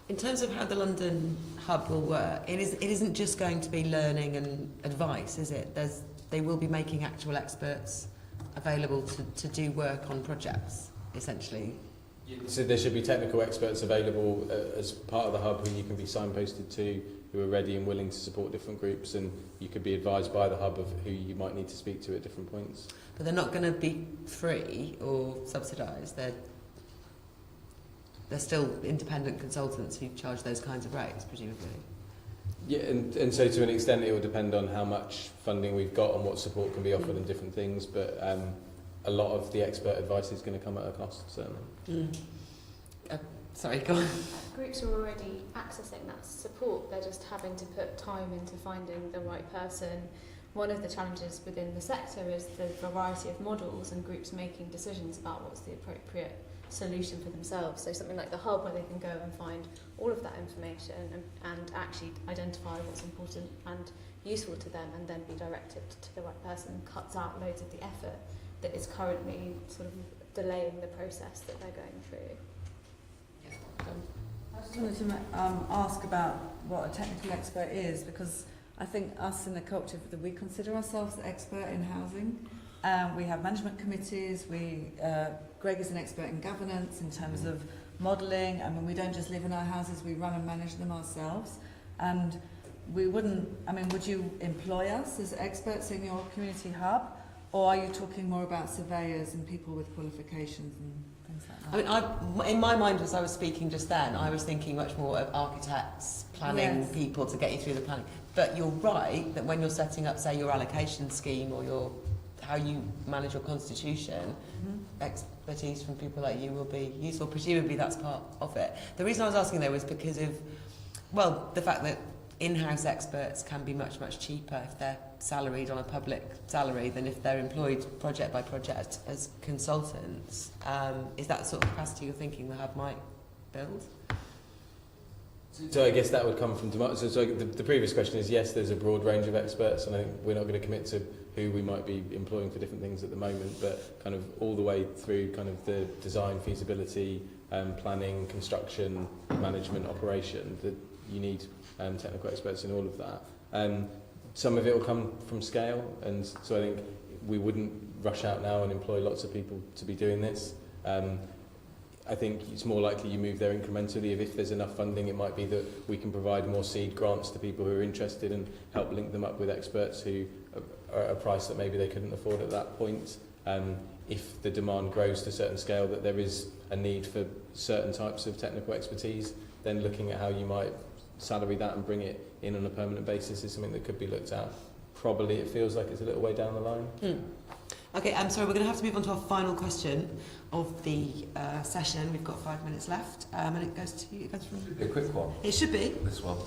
In terms of how the London hub will work, it isn't just going to be learning and advice, is it? They will be making actual experts available to do work on projects, essentially. So there should be technical experts available as part of the hub who you can be signposted to, who are ready and willing to support different groups, and you could be advised by the hub of who you might need to speak to at different points. But they're not going to be free or subsidised. They're still independent consultants who charge those kinds of rates, presumably. Yeah, and so to an extent it will depend on how much funding we've got and what support can be offered and different things, but a lot of the expert advice is going to come at a cost, certainly. Sorry, go on. Groups are already accessing that support, they're just having to put time into finding the right person. One of the challenges within the sector is the variety of models and groups making decisions about what's the appropriate solution for themselves. So something like the hub, where they can go and find all of that information and actually identify what's important and useful to them and then be directed to the right person, cuts out loads of the effort that is currently sort of delaying the process that they're going through. I just wanted to ask about what a technical expert is, because I think us in the cooperative, that we consider ourselves the expert in housing. We have management committees. Greg is an expert in governance in terms of modelling. I mean, we don't just live in our houses, we run and manage them ourselves. And we wouldn't, I mean, would you employ us as experts in your community hub? Or are you talking more about surveyors and people with qualifications and things like that? I mean, in my mind, as I was speaking just then, I was thinking much more of architects, planning people to get you through the planning. But you're right that when you're setting up, say, your allocation scheme or how you manage your constitution, expertise from people like you will be useful. Presumably that's part of it. The reason I was asking though was because of, well, the fact that in-house experts can be much, much cheaper if they're salaried on a public salary than if they're employed project by project as consultants. Is that the sort of capacity you're thinking the hub might build? So I guess that would come from demand. So the previous question is, yes, there's a broad range of experts, and I think we're not going to commit to who we might be employing for different things at the moment, but kind of all the way through kind of the design, feasibility, planning, construction, management, operation, that you need technical experts in all of that. Some of it will come from scale, and so I think we wouldn't rush out now and employ lots of people to be doing this. I think it's more likely you move there incrementally. If there's enough funding, it might be that we can provide more seed grants to people who are interested and help link them up with experts who are at a price that maybe they couldn't afford at that point. If the demand grows to a certain scale that there is a need for certain types of technical expertise, then looking at how you might salary that and bring it in on a permanent basis is something that could be looked at. Probably it feels like it's a little way down the line. Okay, I'm sorry, we're going to have to move on to our final question of the session. We've got 5 minutes left, and it goes to you. It goes from... A quick one. It should be. This one.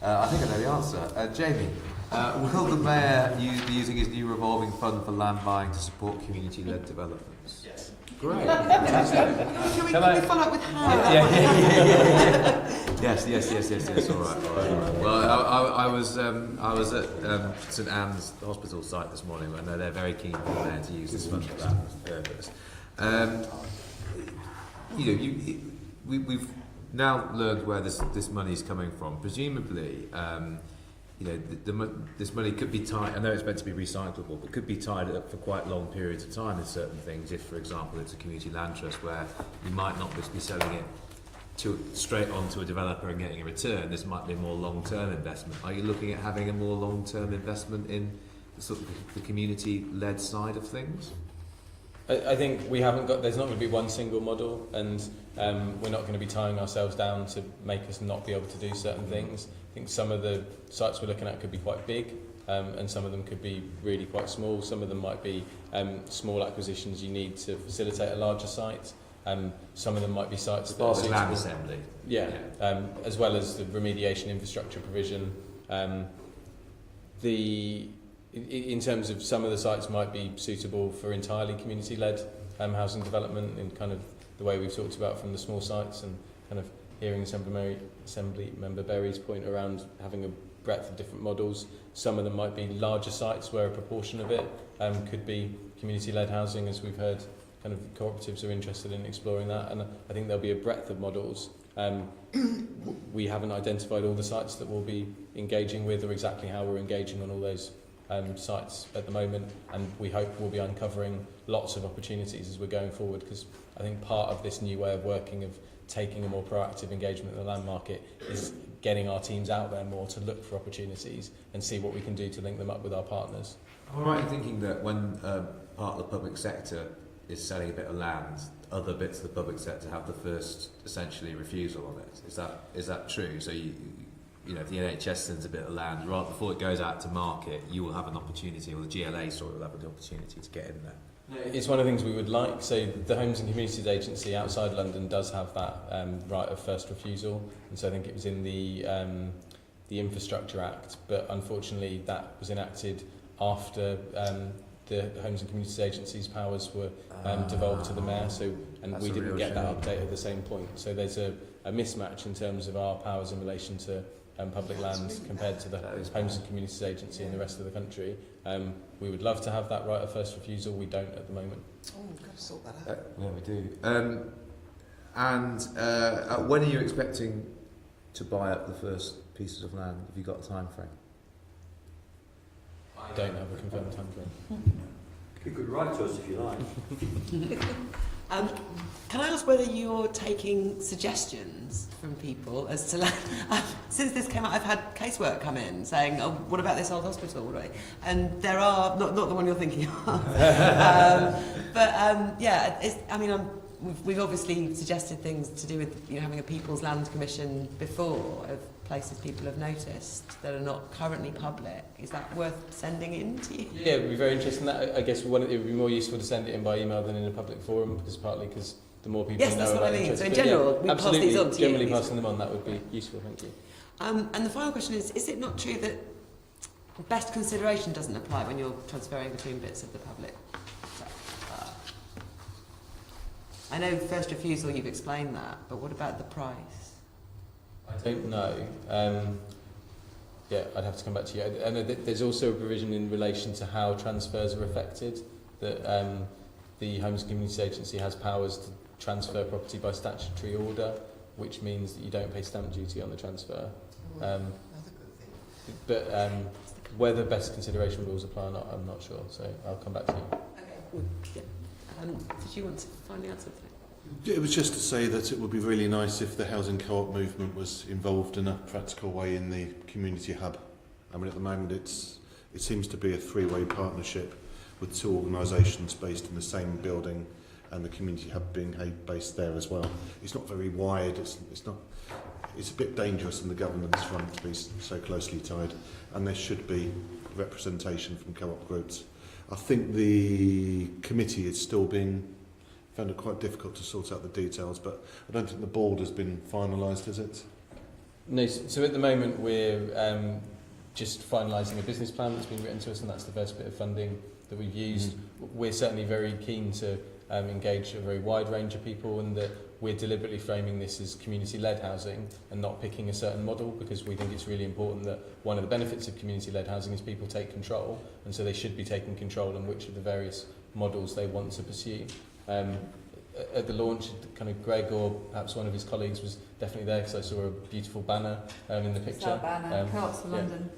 I think I know the answer. Jamie, will the Mayor be using his new revolving fund for land buying to support community-led developments? Yes. Great. Can we follow up with how? Yes. All right. Well, I was at St Anne's Hospital site this morning, and they're very keen for the Mayor to use this fund for that purpose. We've now learned where this money is coming from. Presumably, this money could be tied. I know it's meant to be recyclable, but could be tied up for quite long periods of time in certain things. If, for example, it's a community land trust where you might not just be selling it straight on to a developer and getting a return. This might be a more long-term investment. Are you looking at having a more long-term investment in sort of the community-led side of things? I think there's not going to be one single model, and we're not going to be tying ourselves down to make us not be able to do certain things. I think some of the sites we're looking at could be quite big, and some of them could be really quite small. Some of them might be small acquisitions you need to facilitate a larger site. Some of them might be sites that are suitable. Land assembly. Yeah. As well as the remediation infrastructure provision. In terms of some of the sites might be suitable for entirely community-led housing development in kind of the way we've talked about from the small sites, and kind of hearing Assembly Member Berry's point around having a breadth of different models. Some of them might be larger sites where a proportion of it could be community-led housing, as we've heard. Kind of cooperatives are interested in exploring that, and I think there'll be a breadth of models. We haven't identified all the sites that we'll be engaging with, or exactly how we're engaging on all those sites at the moment, and we hope we'll be uncovering lots of opportunities as we're going forward, because I think part of this new way of working, of taking a more proactive engagement in the land market, is getting our teams out there more to look for opportunities and see what we can do to link them up with our partners. Am I right in thinking that when part of the public sector is selling a bit of land, other bits of the public sector have the first, essentially, refusal on it? Is that true? So if the NHS sends a bit of land, right before it goes out to market, you will have an opportunity, or the GLA will have an opportunity to get in there. It's one of the things we would like. So the Homes and Communities Agency outside London does have that right of first refusal, and so I think it was in the Infrastructure Act, but unfortunately that was enacted after the Homes and Communities Agency's powers were devolved to the Mayor, and we didn't get that update at the same point. So there's a mismatch in terms of our powers in relation to public lands compared to the Homes and Communities Agency in the rest of the country. We would love to have that right of first refusal. We don't at the moment. Oh, we've got to sort that out. Yeah, we do. And when are you expecting to buy up the first pieces of land? Have you got a time frame? I don't have a confirmed time frame. You could write to us if you like. Can I ask whether you're taking suggestions from people as to, like, since this came out, I've had casework come in saying, oh, what about this old hospital? Right? And there are, not the one you're thinking of, yeah, we've obviously suggested things to do with, you know, having a People's Land Commission before of places people have noticed that are not currently public. Is that worth sending in to you? Yeah, it would be very interesting. That, I guess it would be more useful to send it in by email than in a public forum, because the more people yes, know that's about what I mean. interest. So in general, we pass these on to you. Generally passing them on, that would be useful, thank you. And the final question is it not true that best consideration doesn't apply when you're transferring between bits of the public sector? I know first refusal, you've explained that, but what about the price? I don't know. Yeah, I'd have to come back to you. I know that there's also a provision in relation to how transfers are affected, that the Homes and Communities Agency has powers to transfer property by statutory order, which means that you don't pay stamp duty on the transfer. But whether best consideration rules apply or not, I'm not sure, so I'll come back to you. Okay. Yeah. Did you want to finally add something? It was just to say that it would be really nice if the housing co-op movement was involved in a practical way in the community hub. I mean, at the moment it seems to be a three-way partnership with two organisations based in the same building, and the community hub being based there as well. It's not very wide. It's a bit dangerous in the governance front to be so closely tied, and there should be representation from co-op groups. I think the committee is still found it quite difficult to sort out the details, but I don't think the board has been finalised, has it? No, so at the moment we're just finalising a business plan that's been written to us, and that's the first bit of funding that we've used. We're certainly very keen to engage a very wide range of people, and that we're deliberately framing this as community-led housing and not picking a certain model, because we think it's really important that one of the benefits of community-led housing is people take control, and so they should be taking control in which of the various models they want to pursue. At the launch, kind of Greg or perhaps one of his colleagues was definitely there, because I saw a beautiful banner in the picture. That banner, Co-ops for London.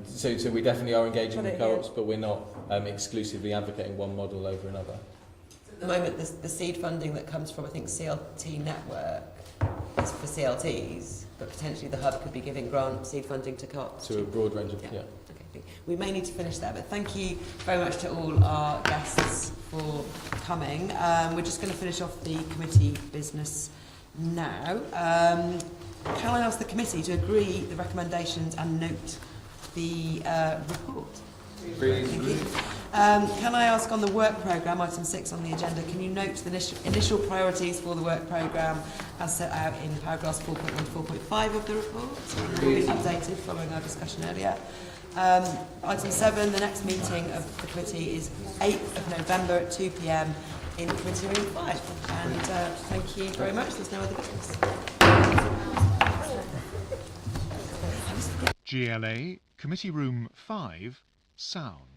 So we definitely are engaging with co-ops, but we're not exclusively advocating one model over another. At the moment, the seed funding that comes from, I think, CLT Network is for CLTs, but potentially the hub could be giving grant seed funding to co-ops. To a broad range of, yeah. Okay. We may need to finish there, but thank you very much to all our guests for coming. We're just going to finish off the committee business now. Can I ask the committee to agree the recommendations and note the report? Thank you. Can I ask on the work programme, item 6 on the agenda, can you note the initial priorities for the work programme as set out in paragraphs 4.1 to 4.5 of the report? Will be updated following our discussion earlier. Item 7, the next meeting of the committee is 8th of November at 2 p.m. in committee room 5. And thank you very much. There's no other business. GLA, committee room 5, sound.